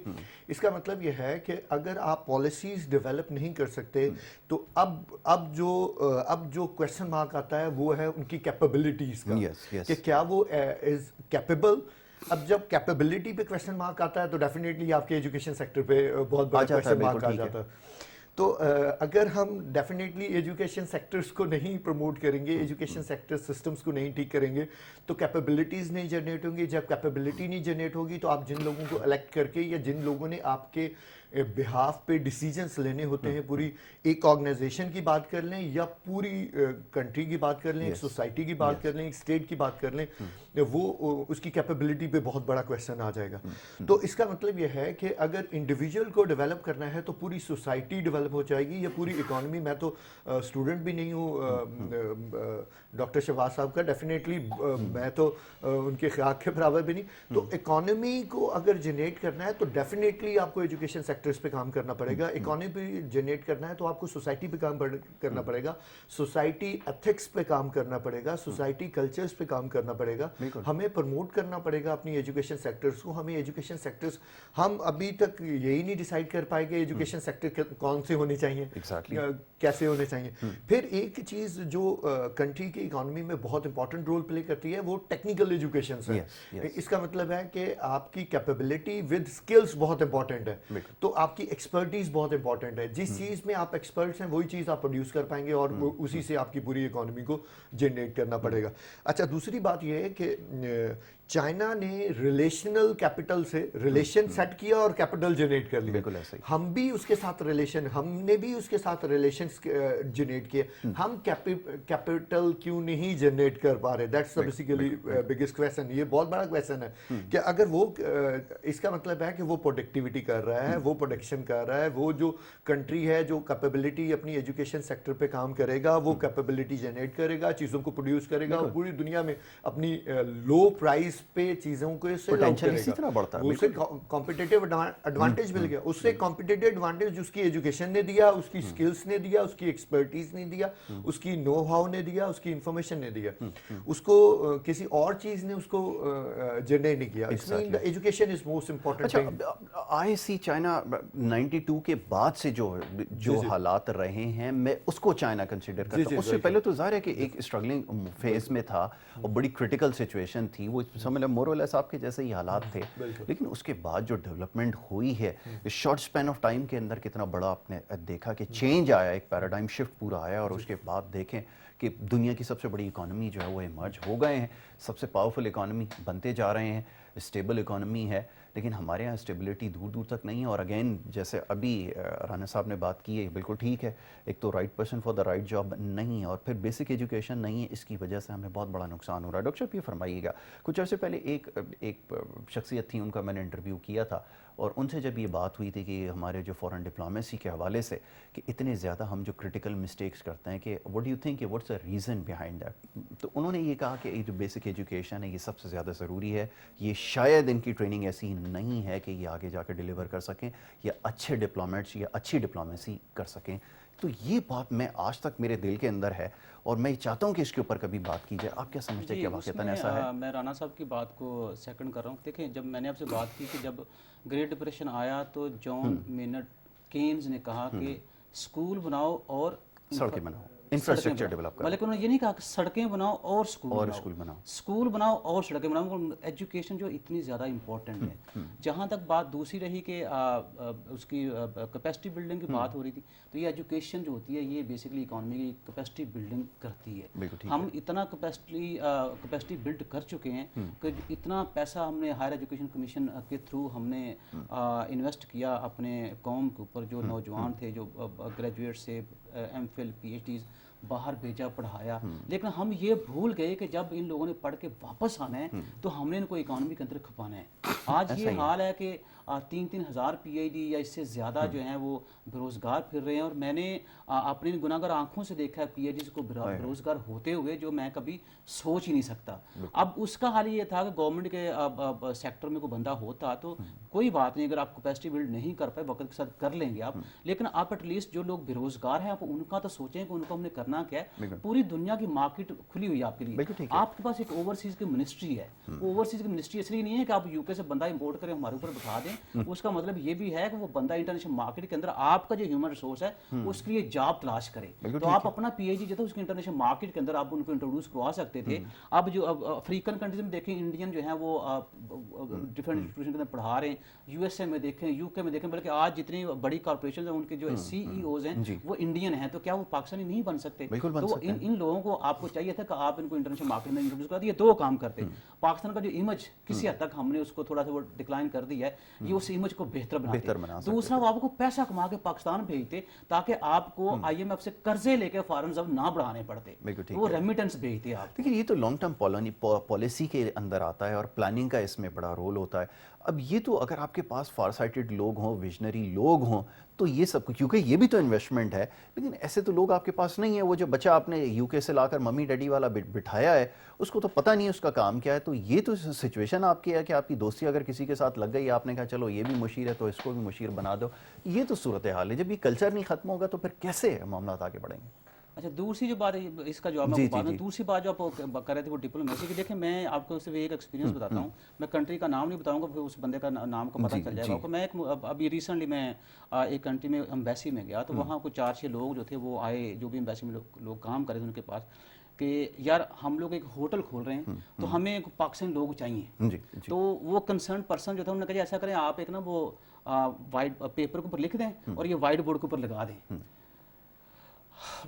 اس کا مطلب یہ ہے کہ اگر آپ پالیسیز ڈیولپ نہیں کر سکتے تو اب جو کویسچن مارک آتا ہے وہ ہے ان کی کیپیبلٹیز کا, کہ کیا وہ از کیپیبل. اب جب کیپیبلٹی پہ کویسچن مارک آتا ہے تو ڈیفینیٹلی آپ کے ایجوکیشن سیکٹر پہ بہت بڑا کویسچن مارک آ جاتا ہے. تو اگر ہم ڈیفینیٹلی ایجوکیشن سیکٹرز کو نہیں پروموٹ کریں گے, ایجوکیشن سیکٹر سسٹمز کو نہیں ٹھیک کریں گے تو کیپیبلٹیز نہیں جنریٹ ہوں گی. جب کیپیبلٹی نہیں جنریٹ ہوگی تو آپ جن لوگوں کو الیکٹ کر کے یا جن لوگوں نے آپ کے بہاف پہ ڈیسیجنس لینے ہوتے ہیں, پوری ایک آرگنائزیشن کی بات کر لیں یا پوری کنٹری کی بات کر لیں, ایک سوسائٹی کی بات کر لیں, ایک اسٹیٹ کی بات کر لیں, وہ اس کی کیپیبلٹی پہ بہت بڑا کویسچن آ جائے گا. تو اس کا مطلب یہ ہے کہ اگر انڈیویجول کو ڈیولپ کرنا ہے تو پوری سوسائٹی ڈیولپ ہو جائے گی یا پوری اکانومی. میں تو اسٹوڈنٹ بھی نہیں ہوں ڈاکٹر شہباز صاحب کا, ڈیفینیٹلی میں تو ان کے خیال کے برابر بھی نہیں. تو اکانومی کو اگر جنریٹ کرنا ہے تو ڈیفینیٹلی آپ کو ایجوکیشن سیکٹرز پہ کام کرنا پڑے گا. اکانومی پہ جنریٹ کرنا ہے تو آپ کو سوسائٹی پہ کام کرنا پڑے گا, سوسائٹی ایتھکس پہ کام کرنا پڑے گا, سوسائٹی کلچرز پہ کام کرنا پڑے گا. ہمیں پروموٹ کرنا پڑے گا اپنی ایجوکیشن سیکٹرز کو. ہمیں ایجوکیشن سیکٹرز, ہم ابھی تک یہی نہیں ڈیسائیڈ کر پائے کہ ایجوکیشن سیکٹر کون سے ہونے چاہیے, کیسے ہونے چاہیے. پھر ایک چیز جو کنٹری کی اکانومی میں بہت امپورٹنٹ رول پلے کرتی ہے وہ ٹیکنیکل ایجوکیشن ہے. اس کا مطلب ہے کہ آپ کی کیپیبلٹی ود اسکلز بہت امپورٹنٹ ہے, تو آپ کی ایکسپرٹیز بہت امپورٹنٹ ہے. جس چیز میں آپ ایکسپرٹس ہیں وہی چیز آپ پروڈیوس کر پائیں گے اور اسی سے آپ کی پوری اکانومی کو جنریٹ کرنا پڑے گا. اچھا, دوسری بات یہ ہے کہ چائنا نے ریلیشنل کیپٹل سے ریلیشن سیٹ کیا اور کیپٹل جنریٹ کر لیا. ہم بھی اس کے ساتھ ریلیشن, ہم نے بھی اس کے ساتھ ریلیشنز جنریٹ کیے. ہم کیپٹل کیوں نہیں جنریٹ کر پا رہے؟ That's the basically biggest question. یہ بہت بڑا کویسچن ہے کہ اگر وہ, اس کا مطلب ہے کہ وہ پروڈکٹیوٹی کر رہا ہے, وہ پروڈکشن کر رہا ہے, وہ جو کنٹری ہے جو کیپیبلٹی اپنی ایجوکیشن سیکٹر پہ کام کرے گا وہ کیپیبلٹی جنریٹ کرے گا, چیزوں کو پروڈیوس کرے گا اور پوری دنیا میں اپنی لو پرائز پہ چیزوں کو سیل آؤٹ کرے گا. اسے کمپٹیٹیو ایڈوانٹیج مل گیا. اس سے کمپٹیٹیو ایڈوانٹیج اس کی ایجوکیشن نے دیا, اس کی اسکلس نے دیا, اس کی ایکسپرٹیز نے دیا, اس کی نو ہاؤ نے دیا, اس کی انفارمیشن نے دیا. اس کو کسی اور چیز نے اس کو جنریٹ نہیں کیا. اس میں education is most important thing. I see China 92 کے بعد سے جو حالات رہے ہیں میں اس کو چائنا کنسیڈر کرتا ہوں. اس سے پہلے تو ظاہر ہے کہ ایک اسٹرگلنگ فیز میں تھا اور بڑی کرٹیکل سچویشن تھی, وہ سمجھ لیں مورل صاحب کے جیسے ہی حالات تھے. لیکن اس کے بعد جو ڈیولپمنٹ ہوئی ہے شارٹ سپین آف ٹائم کے اندر کتنا بڑا آپ نے دیکھا کہ چینج آیا, ایک پیراڈائم شفٹ پورا آیا. اور اس کے بعد دیکھیں کہ دنیا کی سب سے بڑی اکانومی جو ہے وہ ایمرج ہو گئے ہیں, سب سے پاورفل اکانومی بنتے جا رہے ہیں, اسٹیبل اکانومی ہے. لیکن ہمارے یہاں اسٹیبلٹی دور دور تک نہیں ہے. اور اگین جیسے ابھی رانا صاحب نے بات کی ہے بالکل ٹھیک ہے, ایک تو right person for the right job نہیں ہے اور پھر بیسک ایجوکیشن نہیں ہے. اس کی وجہ سے ہمیں بہت بڑا نقصان ہو رہا ہے. ڈاکٹر صاحب یہ فرمائیے گا, کچھ عرصے پہلے ایک شخصیت تھی, ان کا میں نے انٹرویو کیا تھا اور ان سے جب یہ بات ہوئی تھی کہ ہمارے جو فورن ڈپلومیسی کے حوالے سے کہ اتنے زیادہ ہم جو کرٹیکل مسٹیکس کرتے ہیں کہ وٹ ڈو یو تھنک کہ what's a reason behind that, تو انہوں نے یہ کہا کہ یہ جو بیسک ایجوکیشن ہے یہ سب سے زیادہ ضروری ہے. یہ شاید ان کی ٹریننگ ایسی نہیں ہے کہ یہ آگے جا کے ڈیلیور کر سکیں یا اچھے ڈپلومیٹس یا اچھی ڈپلومیسی کر سکیں. تو یہ بات میں آج تک میرے دل کے اندر ہے اور میں چاہتا ہوں کہ اس کے اوپر کبھی بات کی جائے. آپ کیا سمجھتے ہیں کہ واقعتاً ایسا ہے؟ میں رانا صاحب کی بات کو سیکنڈ کر رہا ہوں. دیکھیں, جب میں نے آپ سے بات کی کہ جب گریٹ ڈپریشن آیا تو جان مینرڈ کینز نے کہا کہ اسکول بناؤ اور سڑکیں بناؤ, انفراسٹرکچر ڈیولپ کرو. بلکہ انہوں نے یہ نہیں کہا کہ سڑکیں بناؤ اور اسکول بناؤ, اسکول بناؤ اور سڑکیں بناؤ. ایجوکیشن جو اتنی زیادہ امپورٹنٹ ہے. جہاں تک بات دوسری رہی کہ اس کی کیپیسٹی بلڈنگ کی بات ہو رہی تھی, تو یہ ایجوکیشن جو ہوتی ہے یہ بیسکلی اکانومی کی کیپیسٹی بلڈنگ کرتی ہے. ہم اتنا کیپیسٹی بلڈ کر چکے ہیں کہ اتنا پیسہ ہم نے ہائر ایجوکیشن کمیشن کے تھرو ہم نے انویسٹ کیا اپنے قوم کے اوپر. جو نوجوان تھے جو گریجویٹ سے M Phil P H Ds باہر بھیجا, پڑھایا, لیکن ہم یہ بھول گئے کہ جب ان لوگوں نے پڑھ کے واپس آنا ہے تو ہم نے ان کو اکانومی کے اندر کھپانا ہے. آج یہ حال ہے کہ 3-3 ہزار پی ایچ ڈی یا اس سے زیادہ جو ہیں وہ بے روزگار پھر رہے ہیں, اور میں نے اپنی گناہگار آنکھوں سے دیکھا ہے پی ایچ ڈیز کو بے روزگار ہوتے ہوئے, جو میں کبھی سوچ ہی نہیں سکتا. اب اس کا حال یہ تھا کہ گورنمنٹ کے سیکٹر میں کوئی بندہ ہوتا تو کوئی بات نہیں, اگر آپ کیپیسٹی بلڈ نہیں کر پائے وقت کے ساتھ کر لیں گے آپ, لیکن آپ ایٹ لیسٹ جو لوگ بے روزگار ہیں آپ ان کا تو سوچیں کہ ان کو ہم نے کرنا کیا ہے. پوری دنیا کی مارکیٹ کھلی ہوئی ہے آپ کے لیے, آپ کے پاس ایک اوورسیز کی منسٹری ہے. اوورسیز کی منسٹری اس لیے نہیں ہے کہ آپ یو کے سے بندہ امپورٹ کریں ہمارے اوپر بٹھا دیں, اس کا مطلب یہ بھی ہے کہ وہ بندہ انٹرنیشنل مارکیٹ کے اندر آپ کا جو ہیومن ریسورس ہے اس کے لیے جاب تلاش کرے. تو آپ اپنا پی ایچ ڈی جو تھا اس کی انٹرنیشنل مارکیٹ کے اندر آپ ان کو انٹروڈیوس کروا سکتے تھے. اب جو افریقن کنٹریز میں دیکھیں انڈین جو ہیں وہ ڈفرینٹ انسٹیٹیوشن کے اندر پڑھا رہے ہیں, یو ایس اے میں دیکھیں, یو کے میں دیکھیں, بلکہ آج جتنی بڑی کارپوریشن ہیں ان کے جو سی ای اوز ہیں وہ انڈین ہیں, تو کیا وہ پاکستانی نہیں بن سکتے؟ تو ان لوگوں کو آپ کو چاہیے تھا کہ آپ ان کو انٹرنیشنل مارکیٹ میں انٹروڈیوس کرا دیے. دو کام کرتے, پاکستان کا جو امیج کسی حد تک ہم نے اس کو تھوڑا سا وہ ڈکلائن کر دیا ہے, یہ اس امیج کو بہتر بنا. دوسرا وہ آپ کو پیسہ کما کے پاکستان بھیجتے تاکہ آپ کو آئی ایم ایف سے قرضے لے کے فارن ریزرو نہ بڑھانے پڑتے, وہ ریمیٹنس بھیجتے آپ. لیکن یہ تو لانگ ٹرم پالیسی کے اندر آتا ہے اور پلاننگ کا اس میں بڑا رول ہوتا ہے. اب یہ تو اگر آپ کے پاس فار سائٹڈ لوگ ہوں, ویژنری لوگ ہوں, تو یہ سب کیونکہ یہ بھی تو انویسٹمنٹ ہے, لیکن ایسے تو لوگ آپ کے پاس نہیں ہے. وہ جو بچہ آپ نے یو کے سے لا کر ممی ڈیڈی والا بٹھایا ہے اس کو تو پتہ نہیں ہے اس کا کام کیا ہے. تو یہ تو سچویشن آپ کی ہے کہ آپ کی دوستی اگر کسی کے ساتھ لگ گئی, آپ نے کہا چلو یہ بھی مشیر ہے تو اس کو بھی مشیر بنا دو, یہ تو صورتحال ہے. جب یہ کلچر نہیں ختم ہوگا تو پھر کیسے معاملات آگے بڑھیں گے؟ اچھا, دوسری جو بات ہے اس کا جواب میں آپ کو بتا دوں. دوسری بات جو آپ کر رہے تھے وہ ڈپلومیسی کی. دیکھیں میں آپ کو صرف ایک ایکسپیرینس بتاتا ہوں, میں کنٹری کا نام نہیں بتاؤں گا, پھر اس بندے کا نام کا پتہ چل جائے گا. میں ابھی ریسنٹلی میں ایک کنٹری میں امبیسی میں گیا, تو وہاں کچھ 4-6 لوگ جو تھے وہ آئے, جو بھی امبیسی میں لوگ کام کر رہے تھے ان کے پاس, کہ یار ہم لوگ ایک ہوٹل کھول رہے ہیں تو ہمیں پاکستانی لوگ چاہیے. تو وہ کنسرن پرسن جو تھا انہوں نے کہا ایسا کریں آپ ایک نا وہ وائٹ پیپر کے اوپر لکھ دیں اور یہ وائٹ بورڈ کے اوپر لگا دیں.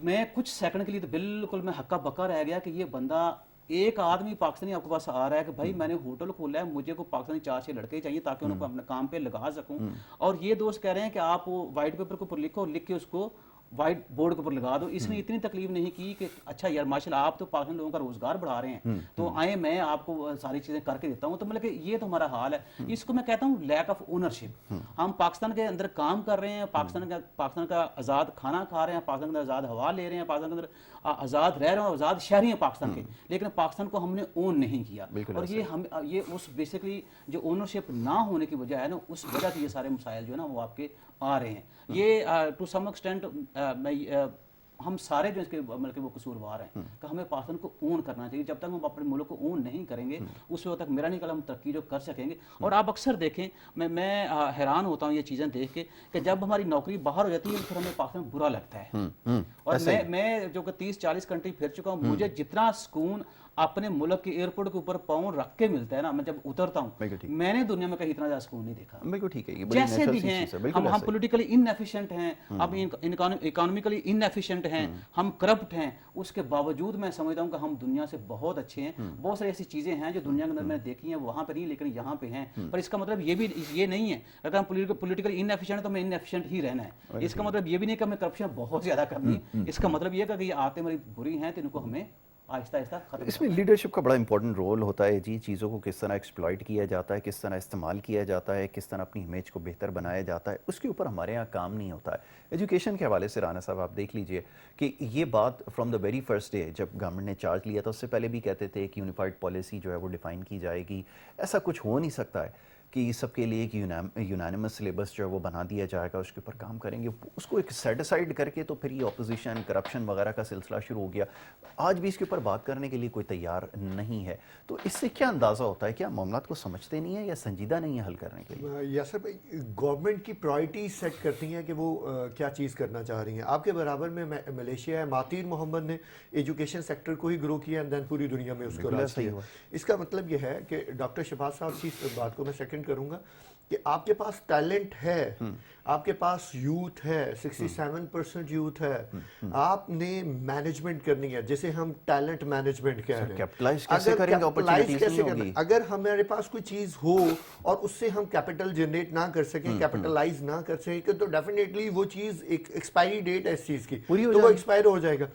میں کچھ سیکنڈ کے لیے تو بالکل میں ہکا بکا رہ گیا کہ یہ بندہ, ایک آدمی پاکستانی آپ کے پاس آ رہا ہے کہ بھائی میں نے ہوٹل کھولا ہے, مجھے کو پاکستانی 4-6 لڑکے چاہیے تاکہ ان کو اپنے کام پہ لگا سکوں, اور یہ دوست کہہ رہے ہیں کہ آپ وائٹ پیپر کے اوپر لکھو, لکھ کے اس کو وائٹ بورڈ کے اوپر لگا دو. اس نے اتنی تکلیف نہیں کی کہ اچھا یار ماشاءاللہ آپ تو پاکستانی لوگوں کا روزگار بڑھا رہے ہیں تو آئیں میں آپ کو ساری چیزیں کر کے دیتا ہوں. تو مطلب کہ یہ تو ہمارا حال ہے. اس کو میں کہتا ہوں لیک آف اونرشپ. ہم پاکستان کے اندر کام کر رہے ہیں, پاکستان کا آزاد کھانا کھا رہے ہیں, پاکستان کے اندر آزاد ہوا لے رہے ہیں, پاکستان کے اندر آزاد رہ رہے ہیں, آزاد شہری ہیں پاکستان کے, لیکن پاکستان کو ہم نے اون نہیں کیا. اور یہ اس بیسکلی جو اونرشپ نہ ہونے کی وجہ ہے نا, اس وجہ سے یہ سارے مسائل جو ہے نا وہ آپ کے آ رہے ہیں. یہ ٹو سم ایکسٹینٹ ہم سارے جو اس کے ملک وہ قصوروار ہیں کہ ہمیں پاکستان کو اون کرنا چاہیے. جب تک ہم اپنے ملک کو اون نہیں کریں گے اس وقت تک میرا نہیں کہا ہم ترقی جو کر سکیں گے. اور آپ اکثر دیکھیں, میں حیران ہوتا ہوں یہ چیزیں دیکھ کے کہ جب ہماری نوکری باہر ہو جاتی ہے پھر ہمیں پاکستان برا لگتا ہے. اور میں جو کہ 30-40 کنٹری پھر چکا ہوں, مجھے جتنا سکون اپنے ملک کے ایئرپورٹ کے اوپر پاؤں رکھ کے ملتا ہے نا, میں جب اترتا ہوں میں نے دنیا میں کہیں اتنا زیادہ سکون نہیں دیکھا. جیسے بھی ہیں ہم پولیٹیکلی ان ایفیشینٹ ہیں, ہم اکانومیکلی ان ایفیشینٹ ہیں, ہم کرپٹ ہیں, اس کے باوجود میں سمجھتا ہوں کہ ہم دنیا سے بہت اچھے ہیں. بہت ساری ایسی چیزیں ہیں جو دنیا کے اندر میں نے دیکھی ہیں, وہاں پہ نہیں لیکن یہاں پہ ہیں. پر اس کا مطلب یہ نہیں ہے اگر ہم پولیٹیکلی ان ایفیشینٹ ہے تو ہمیں ان ایفیشینٹ ہی رہنا ہے. اس کا مطلب یہ بھی نہیں کہ ہمیں کرپشن بہت زیادہ کرنی ہے. اس کا مطلب یہ کہ یہ آتے ہماری بری ہیں تو ان کو ہمیں آہستہ آہستہ ختم. اس میں لیڈرشپ کا بڑا امپورٹنٹ رول ہوتا ہے جی. چیزوں کو کس طرح ایکسپلائٹ کیا جاتا ہے, کس طرح استعمال کیا جاتا ہے, کس طرح اپنی امیج کو بہتر بنایا جاتا ہے, اس کے اوپر ہمارے یہاں کام نہیں ہوتا ہے. ایجوکیشن کے حوالے سے رانا صاحب آپ دیکھ لیجئے کہ یہ بات from the very first day جب گورنمنٹ نے چارج لیا تھا اس سے پہلے بھی کہتے تھے کہ یونیفائڈ پالیسی جو ہے وہ ڈیفائن کی جائے گی. ایسا کچھ ہو نہیں سکتا ہے کہ سب کے لیے ایک یونانیمس سلیبس جو ہے وہ بنا دیا جائے گا, اس کے اوپر کام کریں گے. اس کو ایک سیٹ اسائڈ کر کے تو پھر یہ اپوزیشن کرپشن وغیرہ کا سلسلہ شروع ہو گیا. آج بھی اس کے اوپر بات کرنے کے لیے کوئی تیار نہیں ہے. تو اس سے کیا اندازہ ہوتا ہے, کیا معاملات کو سمجھتے نہیں ہیں یا سنجیدہ نہیں ہے حل کرنے کے لیے؟ یاسر بھائی, گورنمنٹ کی پرائرٹی سیٹ کرتی ہیں کہ وہ کیا چیز کرنا چاہ رہی ہیں. آپ کے برابر میں ملیشیا ہے, مہاتیر محمد نے ایجوکیشن سیکٹر کو ہی گرو کیا اینڈ دین پوری دنیا میں اس کو راج کیا. اس کا مطلب یہ ہے کہ ڈاکٹر شہباز صاحب کی بات کو میں سیکنڈ کروں گا کہ آپ کے پاس ٹیلنٹ ہے, آپ کے پاس یوتھ ہے, 67% یوتھ ہے, آپ نے مینجمنٹ کرنی ہے جسے ہم ٹیلنٹ مینجمنٹ کہہ رہے ہیں. اگر ہمارے پاس کوئی چیز ہو اور اس سے ہم کیپٹل جنریٹ نہ کر سکیں, کیپٹلائز نہ کر سکیں, تو ڈیفینیٹلی وہ چیز ایک ایکسپائری ڈیٹ ہے اس چیز کی, تو وہ ایکسپائر ہو جائے گا.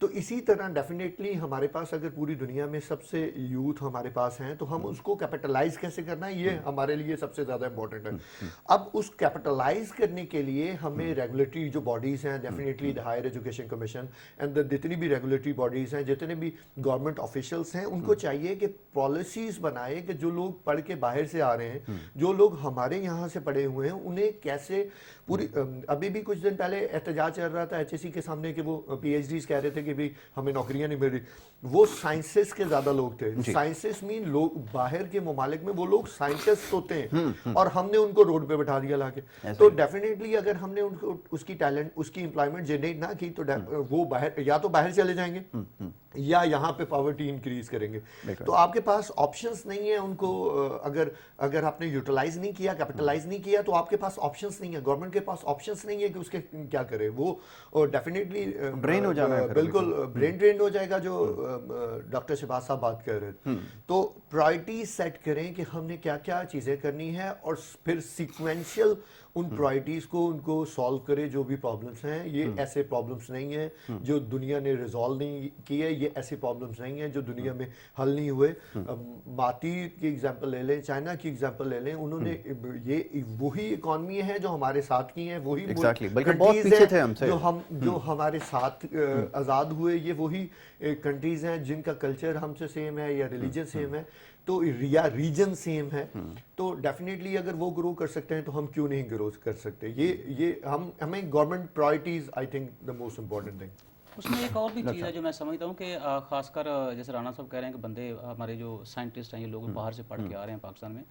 تو اسی طرح ڈیفینیٹلی ہمارے پاس اگر پوری دنیا میں سب سے یوتھ ہمارے پاس ہیں تو ہم اس کو کیپٹلائز کیسے کرنا ہے یہ ہمارے لیے سب سے زیادہ امپورٹنٹ ہے. اب اس کیپٹلائز کرنے کے لیے ہمیں ریگولیٹری جو باڈیز ہیں definitely Higher Education Commission and جتنی بھی ریگولیٹری باڈیز ہیں, جتنے بھی گورنمنٹ آفیشلس ہیں, ان کو چاہیے کہ پالیسیز بنائے کہ جو لوگ پڑھ کے باہر سے آ رہے ہیں, جو لوگ ہمارے یہاں سے پڑھے ہوئے ہیں, انہیں کیسے پوری ابھی بھی کچھ دن پہلے احتجاج چل رہا تھا ایچ ایس سی کے سامنے کہ وہ پی ایچ ڈیز کہہ رہے تھے کہ بھی ہمیں نوکریاں نہیں مل رہی. وہ سائنسز کے زیادہ لوگ تھے. سائنسز مین لوگ باہر کے ممالک میں وہ لوگ سائنٹسٹ ہوتے ہیں اور ہم نے ان کو روڈ پہ بٹھا دیا لا کے. تو ڈیفینیٹلی اگر ہم نے ان کو اس کی ٹیلنٹ اس کی امپلائمنٹ جنریٹ نہ کی تو وہ باہر یا تو باہر چلے جائیں گے یا یہاں پہ پاورٹی انکریز کریں گے. تو آپ کے پاس آپشنس نہیں ہیں ان کو, اگر آپ نے یوٹیلائز نہیں کیا, کیپٹلائز نہیں کیا, تو آپ کے پاس آپشنس نہیں ہیں. گورنمنٹ کے پاس آپشنس نہیں ہے کہ اس کے کیا کرے. وہ ڈیفینیٹلی ڈرین ہو جانا ہے, بالکل برین ڈرین ہو جائے گا, جو ڈاکٹر شہباز صاحب بات کر رہے تھے. تو پرائرٹیز سیٹ کریں کہ ہم نے کیا کیا چیزیں کرنی ہے اور پھر سیکوینشل ان پرائرٹیز کو ان کو سالو کرے. جو بھی پرابلمس ہیں یہ ایسے پرابلمس نہیں ہیں جو دنیا نے ریزالو نہیں کیے, یہ ایسے پرابلمس نہیں ہیں جو دنیا میں حل نہیں ہوئے. ماتی کی ایگزامپل لے لیں, چائنا کی ایگزامپل لے لیں, انہوں نے یہ وہی اکانومی ہے جو ہمارے ساتھ کی ہیں, وہی جو ہمارے ساتھ آزاد ہوئے, یہ وہی کنٹریز ہیں جن کا کلچر ہم سے سیم ہے یا ریلیجن سیم ہے تو یا ریجن سیم ہے. تو ڈیفینیٹلی اگر وہ گرو کر سکتے ہیں تو ہم کیوں نہیں گرو کر سکتے. یہ ہمیں government priorities I think the most important thing. اس میں ایک اور بھی چیز ہے جو میں سمجھتا ہوں کہ خاص کر جیسے رانا صاحب کہہ رہے ہیں کہ بندے ہمارے جو سائنٹسٹ ہیں یہ لوگ باہر سے پڑھ کے آ رہے ہیں پاکستان میں,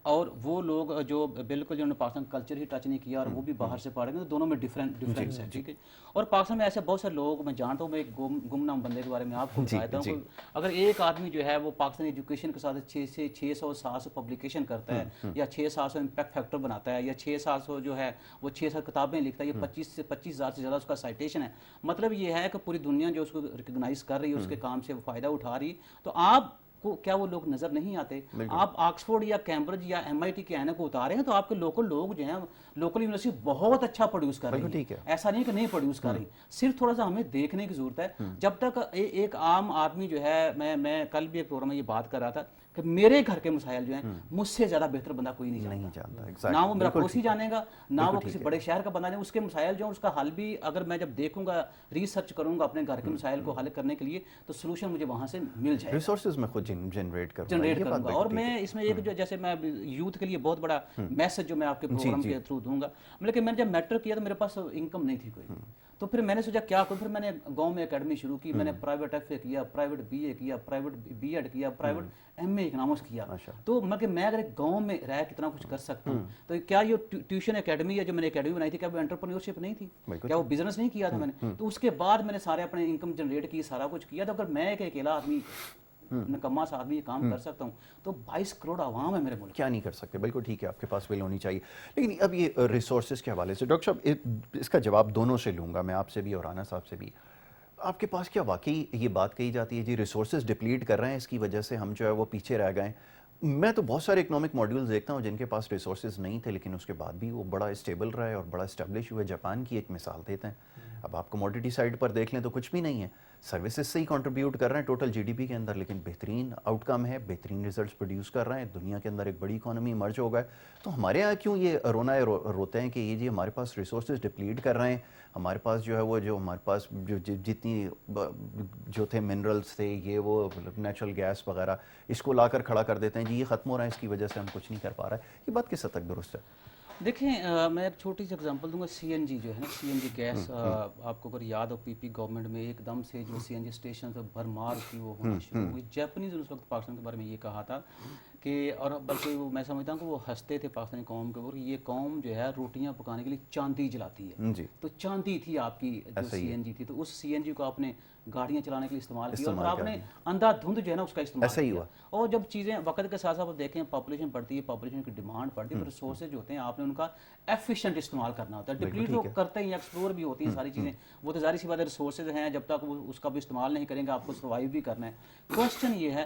اور وہ لوگ جو بالکل جنہوں نے پاکستان کلچر ہی ٹچ نہیں کیا اور وہ بھی باہر سے پڑھ رہے ہیں, تو دونوں میں ڈفرینس ہے. ٹھیک ہے. اور پاکستان میں ایسے بہت سے لوگ میں جانتا ہوں, میں ایک گمنام بندے کے بارے میں آپ کو بتاتا ہوں. اگر ایک آدمی جو ہے وہ پاکستانی ایجوکیشن کے ساتھ 600-700 پبلیکیشن کرتا ہے یا 600 امپیکٹ فیکٹر بناتا ہے یا 600 جو ہے وہ 600 کتابیں لکھتا ہے, یہ 25,000 سے زیادہ اس کا سائٹیشن ہے. مطلب یہ ہے کہ پوری دنیا جو اس کو ریکگنائز کر رہی ہے, اس کے کام سے وہ فائدہ اٹھا رہی. تو آپ کو کیا وہ لوگ نظر نہیں آتے؟ آپ آکسفورڈ یا کیمبرج یا MIT کے آئینہ کو اتارے ہیں تو آپ کے لوکل لوگ جو ہیں لوکل یونیورسٹی بہت اچھا پروڈیوس کر رہی ہے. ایسا نہیں کہ نہیں پروڈیوس کر رہی, صرف تھوڑا سا ہمیں دیکھنے کی ضرورت ہے. جب تک ایک عام آدمی جو ہے, میں کل بھی ایک پروگرام میں یہ بات کر رہا تھا کہ میرے گھر کے مسائل جو ہیں مجھ سے زیادہ بہتر بندہ کوئی نہیں جانتا. نہ وہ میرا پڑوسی جانے گا, نہ وہ کسی بڑے شہر کا بندہ جانے. اس کے مسائل جو ہیں اس کا حل بھی اگر میں جب دیکھوں گا, ریسرچ کروں گا اپنے گھر کے مسائل کو حل کرنے کے لیے, تو سلوشن مجھے وہاں سے مل جائے. ریسورسز میں خود جنریٹ کروں گا. اور میں اس میں ایک جو جیسے میں یوتھ کے لیے بہت بڑا میسج جو میں آپ کے پروگرام کے تھرو دوں گا, لیکن میں نے جب میٹرک کیا تو میرے پاس انکم نہیں تھی کوئی. تو پھر میں نے سوچا کیا کروں. پھر میں نے گاؤں میں اکیڈمی شروع کی, میں نے پرائیویٹ FA کیا, پرائیویٹ BA کیا, پرائیویٹ BEd کیا, پرائیویٹ MA اکنامکس کیا. تو میں اگر ایک گاؤں میں رہ کتنا کچھ کر سکتا ہوں, تو کیا یہ ٹیوشن اکیڈمی ہے جو میں نے اکیڈمی بنائی تھی, کیا وہ انٹرپرینیورشپ نہیں تھی؟ کیا وہ بزنس نہیں کیا تھا میں نے؟ تو اس کے بعد میں نے سارے اپنے انکم جنریٹ کی, سارا کچھ کیا. تو اگر میں ایک اکیلا آدمی نکما سا آدمی یہ کام کر سکتا ہوں, تو 22 کروڑ عوام ہے میرے ملک. کیا نہیں کر سکتے. بالکل ٹھیک ہے, آپ کے پاس ول ہونی چاہیے. لیکن اب یہ ریسورسز کے حوالے سے ڈاکٹر صاحب اس کا جواب دونوں سے لوں گا, میں آپ سے بھی اور رانا صاحب سے بھی. آپ کے پاس کیا واقعی یہ بات کہی جاتی ہے جی ریسورسز ڈپلیٹ کر رہے ہیں, اس کی وجہ سے ہم جو ہے وہ پیچھے رہ گئے؟ میں تو بہت سارے اکنامک ماڈیولز دیکھتا ہوں جن کے پاس ریسورسز نہیں تھے لیکن اس کے بعد بھی وہ بڑا اسٹیبل رہا ہے اور بڑا اسٹیبلش ہوئے. جاپان کی ایک مثال دیتے ہیں. اب آپ کموڈٹی سائڈ پر دیکھ لیں تو کچھ بھی نہیں ہے, سروسز سے ہی کنٹریبیوٹ کر رہے ہیں ٹوٹل GDP کے اندر, لیکن بہترین آؤٹ کم ہے, بہترین ریزلٹس پروڈیوس کر رہے ہیں. دنیا کے اندر ایک بڑی اکانومی مرج ہو گئے. تو ہمارے یہاں کیوں یہ روتے ہیں کہ یہ جی ہمارے پاس ریسورسز ڈپلیٹ کر رہے ہیں, ہمارے پاس جو ہے وہ جو ہمارے پاس جتنی جو تھے منرلس تھے, یہ وہ نیچرل گیس وغیرہ, اس کو لا کر کھڑا کر دیتے ہیں جی یہ ختم ہو رہا ہے, اس کی وجہ سے ہم کچھ نہیں کر پا رہے ہیں. یہ بات کس حد تک درست ہے؟ دیکھیں میں ایک چھوٹی سی ایگزامپل دوں گا. CNG جو ہے نا, CNG گیس, آپ کو اگر یاد ہو PP گورنمنٹ میں ایک دم سے جو CNG اسٹیشن بھرمار کی وہ ہونا شروع ہوئی. جاپنیز اس وقت پاکستان کے بارے میں یہ کہا تھا کہ, اور بلکہ میں سمجھتا ہوں کہ وہ ہنستے تھے پاکستانی قوم کے اوپر, یہ قوم جو ہے روٹیاں پکانے کے لیے چاندی جلاتی ہے. تو چاندی تھی آپ کی جو CNG تھی, تو اس CNG کو آپ نے گاڑیاں چلانے کے لیے استعمال کیا اور آپ نے اندھا دھند جو ہے نا اس کا استعمال کیا. اور جب چیزیں وقت کے ساتھ ساتھ دیکھیں, پاپولیشن بڑھتی ہے, پاپولیشن کی ڈیمانڈ بڑھتی ہے, ریسورسز جو ہوتے ہیں آپ نے ان کا ایفیشینٹ استعمال کرنا ہوتا ہے. ڈپلیٹ تو کرتے ہیں, ایکسپلور بھی ہوتی ہیں ساری چیزیں, وہ تو ظاہر سی بات ہے ریسورسز ہیں, جب تک وہ اس کا بھی استعمال نہیں کریں گے آپ کو سروائیو بھی کرنا ہے. کوشچن یہ ہے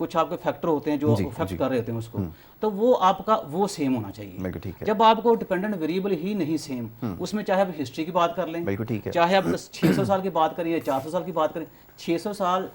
کچھ آپ کے فیکٹر ہوتے ہیں جو افیکٹ کر رہے ہوتے ہیں اس کو, تو وہ آپ کا وہ سیم ہونا چاہیے. ٹھیک ہے. جب آپ کو ڈیپینڈنٹ ویریبل ہی نہیں سیم, اس میں چاہے آپ ہسٹری کی بات کر لیں, چاہے آپ 600 سال کی بات کریں یا 400 سال کی بات کریں, 600 سال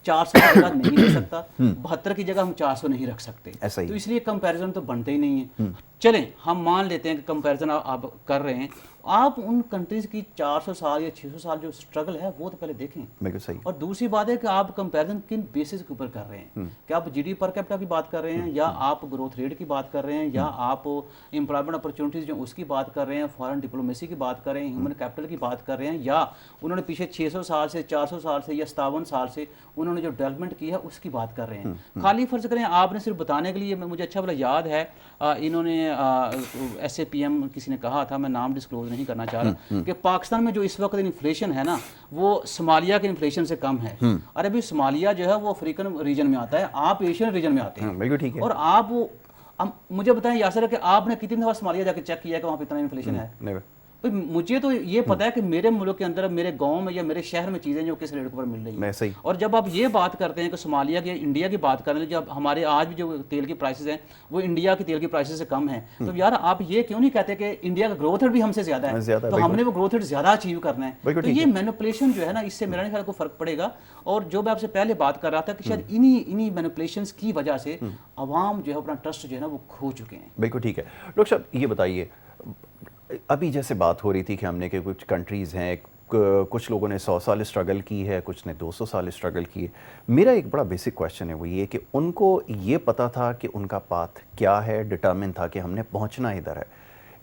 400 کی جگہ نہیں رکھ سکتا, 72 کی جگہ ہم 400 نہیں رکھ سکتے, تو اس لیے کمپیریزن تو بنتے ہی نہیں ہیں. چلیں ہم مان لیتے ہیں کہ کمپیریزن آپ کر رہے ہیں, آپ ان کنٹریز کی 400 سال یا 600 سال جو اسٹرگل ہے وہ تو پہلے دیکھیں. بالکل صحیح. اور دوسری بات ہے کہ آپ کمپیریزن کن بیسس کے اوپر کر رہے ہیں, کہ آپ جی ڈی پر کیپٹا کی بات کر رہے ہیں, یا آپ گروتھ ریٹ کی بات کر رہے ہیں, یا آپ امپلائمنٹ اپرچونیٹیز جو اس کی بات کر رہے ہیں, فارن ڈپلومیسی کی بات کر رہے ہیں, ہیومن کیپٹل کی بات کر رہے ہیں, یا انہوں نے پیچھے 600 سال سے 400 سال سے یا 57 سال سے انہوں نے جو ڈیولپمنٹ کی ہے اس کی بات کر رہے ہیں. خالی فرض کریں آپ نے صرف بتانے کے لیے, مجھے اچھا بلا یاد ہے انہوں نے ایس اے پی ایم کسی نے کہا تھا, میں نام ڈسکلوز نہیں کرنا چاہ رہا, کہ پاکستان میں جو اس وقت انفلیشن ہے نا وہ صومالیہ کے انفلیشن سے کم ہے. ارے بھی صومالیہ جو ہے وہ افریقن ریجن میں آتا ہے, آپ ایشین ریجن میں آتے ہیں, اور آپ مجھے بتائیں یاسر کہ آپ نے کتنی دفعہ صومالیہ جا کے چیک کیا ہے کہ وہاں پہ اتنا انفلیشن ہے؟ مجھے تو یہ پتا ہے کہ میرے ملک کے اندر, میرے گاؤں میں یا میرے شہر میں چیزیں جو کس ریٹ پر مل رہی ہیں. اور جب آپ یہ بات کرتے ہیں کہ صومالیہ کی انڈیا کی بات کریں, جب ہمارے آج بھی جو تیل کی پرائسز ہیں وہ انڈیا کی تیل کی پرائسز سے کم ہیں, تو یار آپ یہ کیوں نہیں کہتے کہ انڈیا کا گروتھ ریٹ بھی ہم سے زیادہ ہے, تو ہم نے وہ گروتھ ریٹ زیادہ اچیو کرنا ہے. تو یہ مینپولیشن جو ہے نا, اس سے میرا نہیں خیال کو فرق پڑے گا. اور جو میں آپ سے پہلے بات کر رہا تھا کہ شاید انہی مینپولیشنز کی وجہ سے عوام جو ہے اپنا ٹرسٹ جو ہے نا وہ کھو چکے ہیں. بالکل ٹھیک ہے. ڈاکٹر صاحب یہ بتائیے, ابھی جیسے بات ہو رہی تھی کہ ہم نے کہ کچھ کنٹریز ہیں, کچھ لوگوں نے 100 سال اسٹرگل کی ہے, کچھ نے 200 سال اسٹرگل کی ہے. میرا ایک بڑا بیسک کویشچن ہے, وہ یہ کہ ان کو یہ پتا تھا کہ ان کا پاتھ کیا ہے, ڈٹرمن تھا کہ ہم نے پہنچنا ادھر ہے.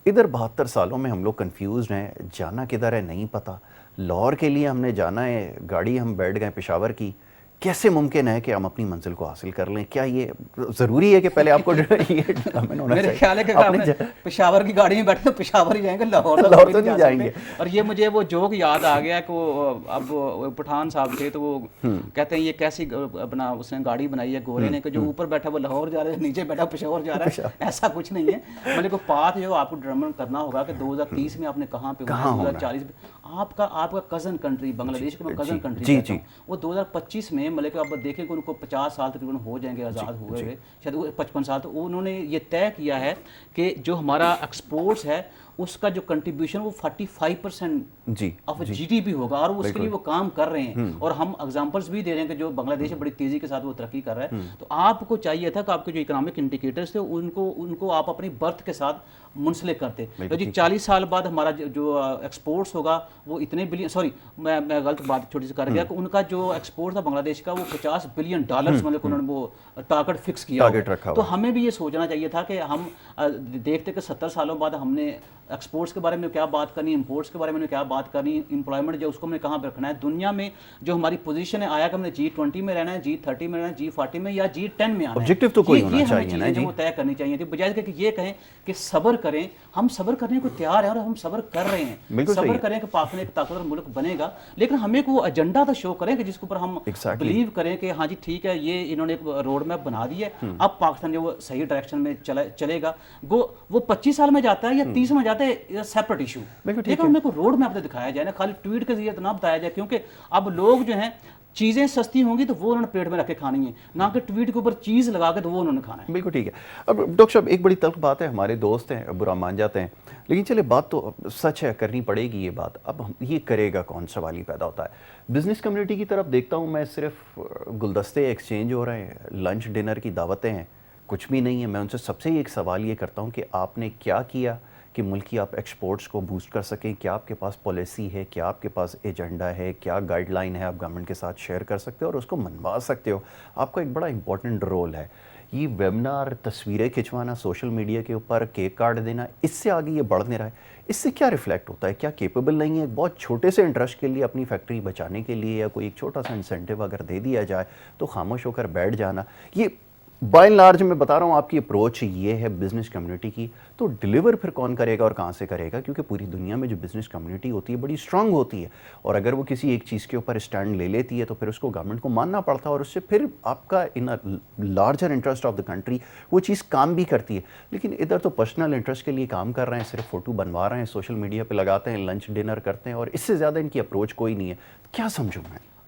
ادھر 72 سالوں میں ہم لوگ کنفیوزڈ ہیں, جانا کدھر ہے نہیں پتہ. لاہور کے لیے ہم نے جانا ہے, گاڑی ہم بیٹھ گئے پشاور کی. کیسے ممکن ہے کہ ہم اپنی منزل کو حاصل کر لیں؟ کیا یہ ضروری ہے کہ پہلے آپ کو یہ ڈٹرمن ہونا چاہیے؟ میرے خیال ہے کہ آپ پشاور کی گاڑی میں بیٹھے تو پشاور ہی جائیں گے, لاہور تو نہیں جائیں گے. اور یہ مجھے وہ جوک یاد آ گیا کہ وہ اب پٹھان صاحب تھے, تو وہ کہتے ہیں یہ کیسی اپنا اس نے گاڑی بنائی ہے گورے نے کہ جو اوپر بیٹھا وہ لاہور جا رہا ہے, نیچے بیٹھا پشاور جا رہا ہے. ایسا کچھ نہیں ہے. مطلب کو پاتھ جو آپ کو ڈٹرمن کرنا ہوگا کہ 2030 میں آپ نے کہاں پہ ہونا ہے, 2040 میں. آپ کا کزن کنٹری بنگلہ دیش کا کزن کنٹری وہ 2025 میں, مطلب کہ آپ دیکھیں کہ ان کو 50 سال تقریباً ہو جائیں گے آزاد ہوئے ہوئے, شاید 55 سال. تو انہوں نے یہ طے کیا ہے کہ جو ہمارا ایکسپورٹس ہے اس کا جو کنٹریبیوشن وہ 45% آف جی ڈی پی ہوگا, اور اس کے لیے وہ کام کر رہے ہیں. اور ہم ایگزامپلس بھی دے رہے ہیں کہ جو بنگلہ دیش بڑی تیزی کے ساتھ وہ ترقی کر رہا ہے. تو آپ کو چاہیے تھا کہ آپ کے جو اکنامک انڈیکیٹرز تھے ان کو آپ اپنی برتھ کے ساتھ منسلک کرتے. جی 40 سال بعد ہمارا جو ایکسپورٹس ہوگا وہ اتنے بلین, سوری میں غلط بات چھوٹی سی کر گیا, کہ ان کا جو ایکسپورٹ تھا بنگلہ دیش کا وہ $50 بلین, مطلب انہوں نے وہ ٹارگٹ فکس کیا. تو ہمیں بھی یہ سوچنا چاہیے تھا کہ ہم دیکھتے کہ 70 سالوں بعد ہم نے ایکسپورٹس کے بارے میں کیا بات کرنی, امپورٹس کے بارے میں کیا بات کرنی, امپلائمنٹ جو اس کو ہم نے کہاں پہ رکھنا ہے دنیا میں. جو ہماری پوزیشن ہے, آیا کہ ہم نے G20 میں رہنا ہے, G30 میں رہنا ہے, G40 میں یا G10 میں آنا ہے. آبجیکٹیو تو کوئی ہونا چاہیے نا جی, وہ طے کرنی چاہیے تھی, بجائے کہ یہ کہیں کہ صبر کریں. ہم صبر کرنے کو تیار ہیں اور ہم صبر کر رہے ہیں. صبر کریں کہ پاکستان ایک طاقتور ملک بنے گا, لیکن ہمیں کو ایجنڈا تو شو کریں کہ جس کے اوپر ہم بلیو کریں کہ ہاں جی ٹھیک ہے, یہ انہوں نے ایک روڈ میپ بنا دی ہے, اب پاکستان جو وہ صحیح ڈائریکشن میں چلے گا. وہ 25 سال میں جاتا ہے یا 30 میں جاتا ہے, سیپریٹ ایشو. لیکن ہمیں کو روڈ میپ دکھایا جائے نا, خالی ٹویٹ کے ذریعے تو نہ بتایا جائے, کیونکہ اب لوگ جو ہیں چیزیں سستی ہوں گی تو وہ انہوں نے پیٹ میں رکھ کے کھانی ہے, نہ کہ ٹویٹ کے اوپر چیز لگا کے تو وہ انہوں نے کھانا ہے. بالکل ٹھیک ہے. اب ڈاکٹر صاحب ایک بڑی تلخ بات ہے, ہمارے دوست ہیں برا مان جاتے ہیں, لیکن چلے بات تو سچ ہے, کرنی پڑے گی یہ بات. اب یہ کرے گا کون, سوال ہی پیدا ہوتا ہے. بزنس کمیونٹی کی طرف دیکھتا ہوں میں, صرف گلدستے ایکسچینج ہو رہے ہیں, لنچ ڈنر کی دعوتیں ہیں, کچھ بھی نہیں ہے. میں ان سے سب سے ایک سوال یہ کرتا ہوں کہ آپ نے کیا کیا کہ ملکی آپ ایکسپورٹس کو بوسٹ کر سکیں؟ کیا آپ کے پاس پالیسی ہے, کیا آپ کے پاس ایجنڈا ہے, کیا گائیڈ لائن ہے آپ گورنمنٹ کے ساتھ شیئر کر سکتے ہو اور اس کو منوا سکتے ہو؟ آپ کا ایک بڑا امپورٹنٹ رول ہے. یہ ویبنار, تصویریں کھنچوانا سوشل میڈیا کے اوپر, کیک کاٹ دینا, اس سے آگے یہ بڑھ نہیں رہا ہے. اس سے کیا ریفلیکٹ ہوتا ہے؟ کیا کیپیبل نہیں ہے بہت چھوٹے سے انٹرسٹ کے لیے اپنی فیکٹری بچانے کے لیے, یا کوئی ایک چھوٹا سا انسینٹیو اگر دے دیا جائے تو خاموش ہو کر بیٹھ جانا؟ یہ بائی اینڈ لارج میں بتا رہا ہوں آپ کی اپروچ یہ ہے بزنس کمیونٹی کی. تو ڈیلیور پھر کون کرے گا اور کہاں سے کرے گا؟ کیونکہ پوری دنیا میں جو بزنس کمیونٹی ہوتی ہے بڑی اسٹرانگ ہوتی ہے, اور اگر وہ کسی ایک چیز کے اوپر اسٹینڈ لے لیتی ہے تو پھر اس کو گورنمنٹ کو ماننا پڑتا ہے, اور اس سے پھر آپ کا in larger interest of the country وہ چیز کام بھی کرتی ہے. لیکن ادھر تو پرسنل انٹرسٹ کے لیے کام کر رہے ہیں, صرف فوٹو بنوا رہے ہیں, سوشل میڈیا پہ لگاتے ہیں, لنچ ڈنر کرتے ہیں, اور اس سے زیادہ ان کی اپروچ کوئی نہیں ہے. کیا سمجھوں میں؟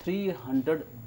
300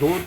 2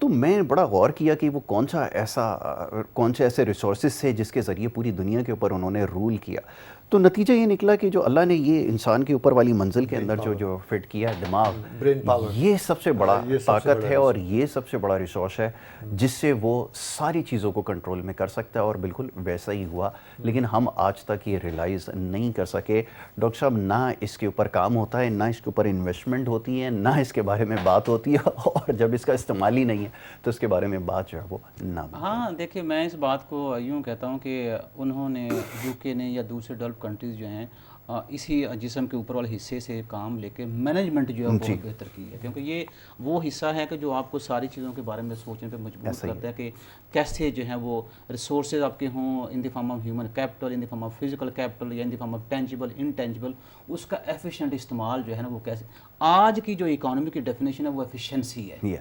تو میں بڑا غور کیا کہ وہ کون سے ایسے ریسورسز تھے جس کے ذریعے پوری دنیا کے اوپر انہوں نے رول کیا. تو نتیجہ یہ نکلا کہ جو اللہ نے یہ انسان کے اوپر والی منزل کے اندر جو فٹ کیا ہے دماغ, برین پاور, یہ سب سے بڑا طاقت ہے اور یہ سب سے بڑا ریسورس ہے جس سے وہ ساری چیزوں کو کنٹرول میں کر سکتا ہے, اور بالکل ویسا ہی ہوا. لیکن ہم آج تک یہ ریلائز نہیں کر سکے. ڈاکٹر صاحب, نہ اس کے اوپر کام ہوتا ہے, نہ اس کے اوپر انویسٹمنٹ ہوتی ہے, نہ اس کے بارے میں بات ہوتی ہے, اور جب اس کا استعمال ہی نہیں ہے تو اس کے بارے میں بات جو ہے وہ نہ. ہاں دیکھیے, میں اس بات کو یوں کہتا ہوں کہ انہوں نے یو کے نے یا دوسرے ڈیولپ کنٹریز جو ہیں اسی جسم کے اوپر والے حصے سے کام لے کے مینجمنٹ جو ہے بہت بہتر کی ہے, کیونکہ یہ وہ حصہ ہے کہ جو آپ کو ساری چیزوں کے بارے میں سوچنے پہ مجبور کرتا ہے کہ کیسے جو ہیں وہ ریسورسز آپ کے ہوں in the form of human capital, in the form of physical capital, یا in the form of tangible intangible, اس کا ایفیشینٹ استعمال جو ہے نا وہ کیسے. آج کی جو اکانومی کی ڈیفینیشن ہے وہ ایفیشنسی ہے.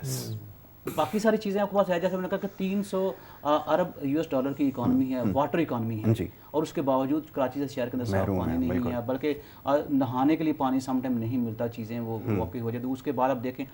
باقی ساری چیزیں آپ کے پاس ہے, جیسے میں نے کہا کہ 300 ارب US$ کی اکانومی ہے, واٹر اکانومی ہے, اور اس کے باوجود کراچی سے شہر کے اندر صاف پانی نہیں ہے, بلکہ نہانے کے لیے پانی سم ٹائم نہیں ملتا, چیزیں وہ آپ کی ہو جاتی. اس کے بعد آپ دیکھیں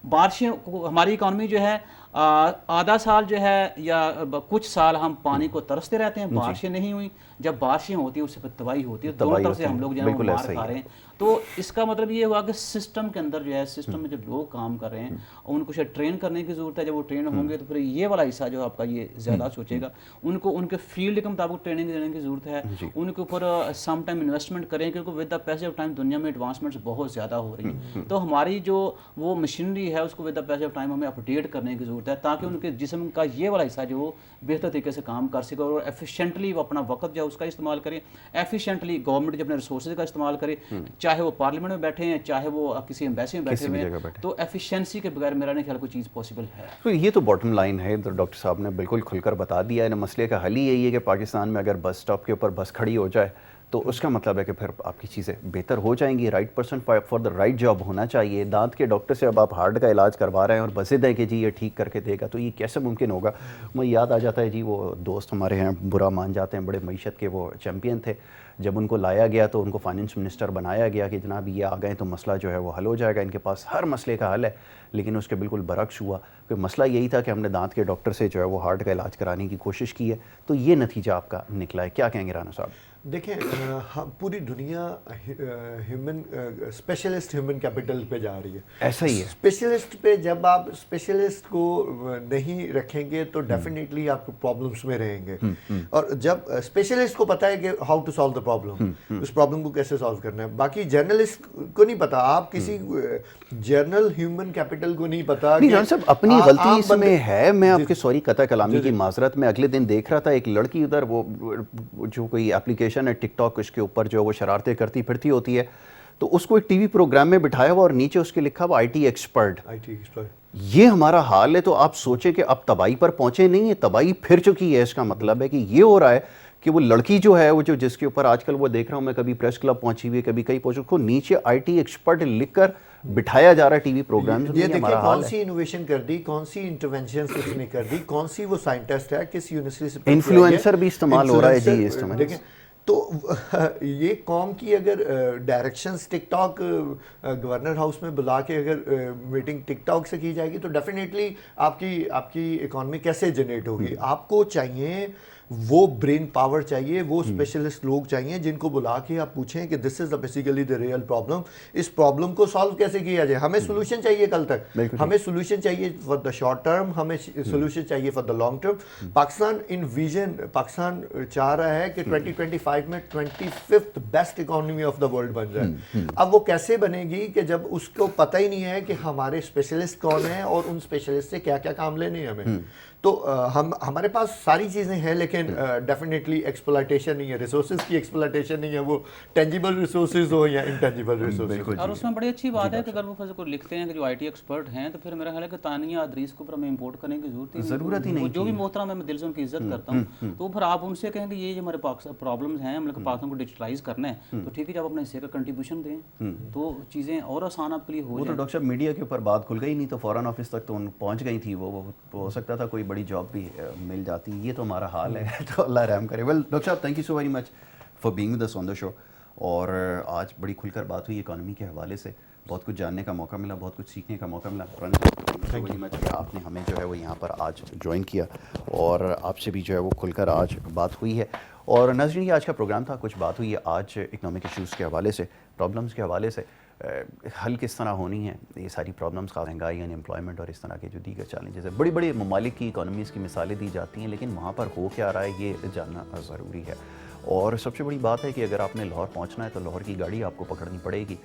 بارشیں, ہماری اکانومی جو ہے آدھا سال جو ہے یا کچھ سال ہم پانی کو ترستے رہتے ہیں, بارشیں نہیں ہوئی, جب بارشیں ہوتی ہیں اس سے تباہی ہوتی ہے, دونوں طرف سے ہم لوگ جو ہے وہ مار کھا رہے ہیں. تو اس کا مطلب یہ ہوا کہ سسٹم کے اندر جو ہے, سسٹم میں جو لوگ کام کر رہے ہیں ان کو شاید ٹرین کرنے کی ضرورت ہے. جب وہ ٹرین ہوں گے تو پھر یہ والا حصہ جو آپ کا یہ زیادہ سوچے گا, ان کو ان کے فیلڈ کے مطابق ٹریننگ دینے کی ضرورت ہے, ان کے اوپر سم ٹائم انویسٹمنٹ کریں, کیونکہ with the passage of time دنیا میں ایڈوانسمنٹس بہت زیادہ ہو رہی ہیں. تو ہماری جو وہ مشینری ہے اس کو with the passage of time ہمیں اپڈیٹ کرنے کی ضرورت ہے, تاکہ ان کے جسم کا یہ والا حصہ جو بہتر طریقے سے کام کر سکے, اور ایفیشینٹلی وہ اپنا وقت جو ہے اس کا استعمال کریں, ایفیشینٹلی گورنمنٹ جو اپنے ریسورسز کا استعمال کرے, چاہے وہ پارلیمنٹ میں بیٹھے ہیں, چاہے وہ کسی ایمبیسی میں بیٹھے ہوئے ہیں. تو ایفیشنسی کے بغیر میرا نہیں خیال کوئی چیز پاسبل ہے. تو یہ تو باٹم لائن ہے, تو ڈاکٹر صاحب نے بالکل کھل کر بتا دیا ہے. مسئلے کا حل ہی یہی ہے کہ پاکستان میں اگر بس اسٹاپ کے اوپر بس کھڑی ہو جائے تو اس کا مطلب ہے کہ پھر آپ کی چیزیں بہتر ہو جائیں گی. Right person for the right job ہونا چاہیے. دانت کے ڈاکٹر سے اب آپ ہارٹ کا علاج کروا رہے ہیں اور بزد ہے کہ جی یہ ٹھیک کر کے دے گا, تو یہ کیسے ممکن ہوگا؟ مجھے یاد آ جاتا ہے جی, وہ دوست ہمارے ہیں برا مان جاتے ہیں, بڑے معیشت کے وہ چیمپئن تھے. جب ان کو لایا گیا تو ان کو فائنانس منسٹر بنایا گیا کہ جناب یہ آ گئے تو مسئلہ جو ہے وہ حل ہو جائے گا, ان کے پاس ہر مسئلے کا حل ہے. لیکن اس کے بالکل برعکس ہوا کہ مسئلہ یہی تھا کہ ہم نے دانت کے ڈاکٹر سے جو ہے وہ ہارٹ کا علاج کرانے کی کوشش کی ہے. تو یہ نتیجہ آپ کا نکلا ہے. کیا کہیں گے رانا صاحب؟ دیکھیں, پوری دنیا ہیومن اسپیشلسٹ ہیومن کیپٹل پہ جا رہی ہے. ایسا ہی ہے. اسپیشلسٹ پہ جب آپ اسپیشلسٹ کو نہیں رکھیں گے تو ڈیفینیٹلی آپ کو پرابلمس میں رہیں گے, اور جب اسپیشلسٹ کو پتہ ہے کہ how to solve the problem, اس پرابلم کو کیسے سالو کرنا ہے, باقی جرنلسٹ کو نہیں پتا. آپ کسی جرنل ہیومن کیپٹل کو نہیں پتا. نہیں جان صاحب, اپنی غلطی اس میں ہے. میں آپ کے سوری قطع کلامی کی معذرت, میں اگلے دن دیکھ رہا تھا ایک لڑکی ادھر, وہ جو کوئی اپلیکیشن ہے ٹک ٹاک, اس کے اوپر جو وہ شرارتیں کرتی پھرتی ہوتی ہے, تو اس کو ایک ٹی وی پروگرام میں بٹھایا ہوا اور نیچے اس کے لکھا ہوا IT ایکسپرٹ. یہ ہمارا حال ہے. تو آپ سوچیں کہ اب تباہی پر پہنچے نہیں ہے, تباہی پھر چکی ہے. اس کا مطلب ہے کہ یہ ہو رہا ہے کہ وہ لڑکی جو ہے وہ جس کے اوپر آج کل وہ دیکھ رہا ہوں میں, کبھی پریس کلب پہنچی ہوئی, کبھی کہیں پہنچی, کو نیچے IT ایکسپرٹ لکھ کر بٹھایا جا رہا ہے ٹی وی پروگرام. یہ دیکھیں کون سی انوویشن کر دی, کون سی انٹرونشنز اس نے کر دی, کون سی وہ سائنٹسٹ ہے, کس یونیورسٹی سے, انفلوئنسر بھی استعمال ہو رہا ہے جی اس میں. دیکھیں تو یہ قوم کی اگر ڈائریکشنز ٹک ٹاک گورنر ہاؤس میں بلا کے اگر میٹنگ ٹک ٹاک سے کی جائے گی تو ڈیفینیٹلی آپ کی اکانومی کیسے جنریٹ ہوگی. آپ کو چاہیے وہ برین پاور چاہیے, وہ اسپیشلسٹ لوگ چاہیے جن کو بلا کے آپ پوچھیں کہ this is basically the real problem, اس پرابلم کو سالو کیسے کیا جائے. ہمیں سولوشن چاہیے کل تک, ہمیں سولوشن چاہیے فار دا شارٹ ٹرم, ہمیں سولوشن چاہیے for the long term. Pakistan in vision, Pakistan چاہ رہا ہے کہ 2025 میں 25th best economy of the world بن جائے. اب وہ کیسے بنے گی کہ جب اس کو پتہ ہی نہیں ہے کہ ہمارے اسپیشلسٹ کون ہیں اور ان اسپیشلسٹ سے کیا کیا کام لینے ہیں ہمیں. تو ہمارے پاس ساری چیزیں ہیں, لیکن ڈیفینیٹلی ایکسپلائٹیشن نہیں ہے, ریسورسز کی ایکسپلائٹیشن نہیں ہے, وہ ٹینجیبل ریسورسز ہو یا انٹینجیبل ریسورسز. اور اس میں بڑی اچھی بات ہے کہ اگر وہ فضل کو لکھتے ہیں کہ جو IT ایکسپرٹ ہیں, تو پھر میرا خیال ہے کہ تانیہ ادریس کو ہمیں امپورٹ کرنے کی ضرورت ہی نہیں. جو بھی محترم ہے, میں دل سے ان کی عزت کرتا ہوں, تو پھر آپ ان سے کہیں کہ یہ ہمارے پرابلمز ہیں, ہم لوگ پاکستان کو ڈیجیٹلائز کرنا ہے, تو ٹھیک ہے جب اپنے حصے کا کنٹریبیوشن دیں تو چیزیں اور آسان آپ کے لیے ہو جائیں. وہ تو ڈاکٹر صاحب میڈیا کے اوپر بات کھل گئی نہیں تو فوراً آفس تک تو پہنچ گئی تھی. وہ ہو سکتا تھا کوئی بڑی جاب بھی مل جاتی. یہ تو ہمارا حال ہے, تو اللہ رحم کرے. ویل ڈاکٹر صاحب, thank you so very much for being with us on the show. اور آج بڑی کھل کر بات ہوئی اکانومی کے حوالے سے, بہت کچھ جاننے کا موقع ملا, بہت کچھ سیکھنے کا موقع ملا. یو ویری مچ کہ آپ نے ہمیں جو ہے وہ یہاں پر آج جوائن کیا اور آپ سے بھی جو ہے وہ کھل کر آج بات ہوئی ہے. اور ناظرین یہ آج کا پروگرام تھا, کچھ بات ہوئی ہے آج اکنامک ایشوز کے حوالے سے, پرابلمس کے حوالے سے, حل کس طرح ہونی ہے یہ ساری پرابلمس کا, مہنگائی, ان امپلائمنٹ اور اس طرح کے جو دیگر چیلنجز ہیں. بڑی بڑی ممالک کی اکانومیز کی مثالیں دی جاتی ہیں, لیکن وہاں پر ہو کیا رہا ہے یہ جاننا ضروری ہے. اور سب سے بڑی بات ہے کہ اگر آپ نے لاہور پہنچنا ہے تو لاہور کی گاڑی آپ کو پکڑنی پڑے گی.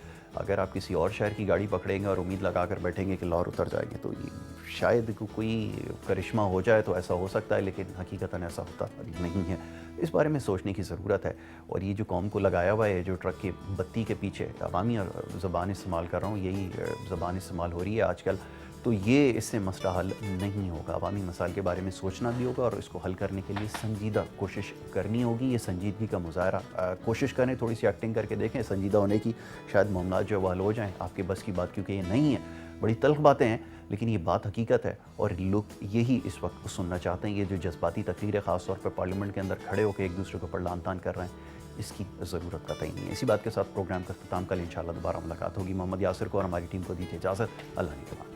اگر آپ کسی اور شہر کی گاڑی پکڑیں گے اور امید لگا کر بیٹھیں گے کہ لاہور اتر جائیں گے تو یہ شاید کوئی کرشمہ ہو جائے تو ایسا ہو سکتا ہے, لیکن حقیقتاً ایسا ہوتا نہیں ہے. اس بارے میں سوچنے کی ضرورت ہے. اور یہ جو قوم کو لگایا ہوا ہے جو ٹرک کی بتی کے پیچھے, عوامی زبان استعمال کر رہا ہوں, یہی زبان استعمال ہو رہی ہے آج کل, تو یہ اس سے مسئلہ حل نہیں ہوگا. عوامی مسائل کے بارے میں سوچنا بھی ہوگا اور اس کو حل کرنے کے لیے سنجیدہ کوشش کرنی ہوگی. یہ سنجیدگی کا مظاہرہ, کوشش کریں, تھوڑی سی ایکٹنگ کر کے دیکھیں سنجیدہ ہونے کی, شاید معاملات جو ہے وہ حل ہو جائیں. آپ کے بس کی بات کیونکہ یہ نہیں ہے, بڑی تلخ باتیں ہیں لیکن یہ بات حقیقت ہے اور لوگ یہی اس وقت سننا چاہتے ہیں. یہ جو جذباتی تقریر ہے خاص طور پہ پارلیمنٹ کے اندر کھڑے ہو کے ایک دوسرے کے اوپر لان تان کر رہے ہیں, اس کی ضرورت قطعی نہیں ہے. اسی بات کے ساتھ پروگرام کا اختتام کل انشاءاللہ دوبارہ ملاقات ہوگی. محمد یاسر کو اور ہماری ٹیم کو دیجیے اجازت. اللہ نے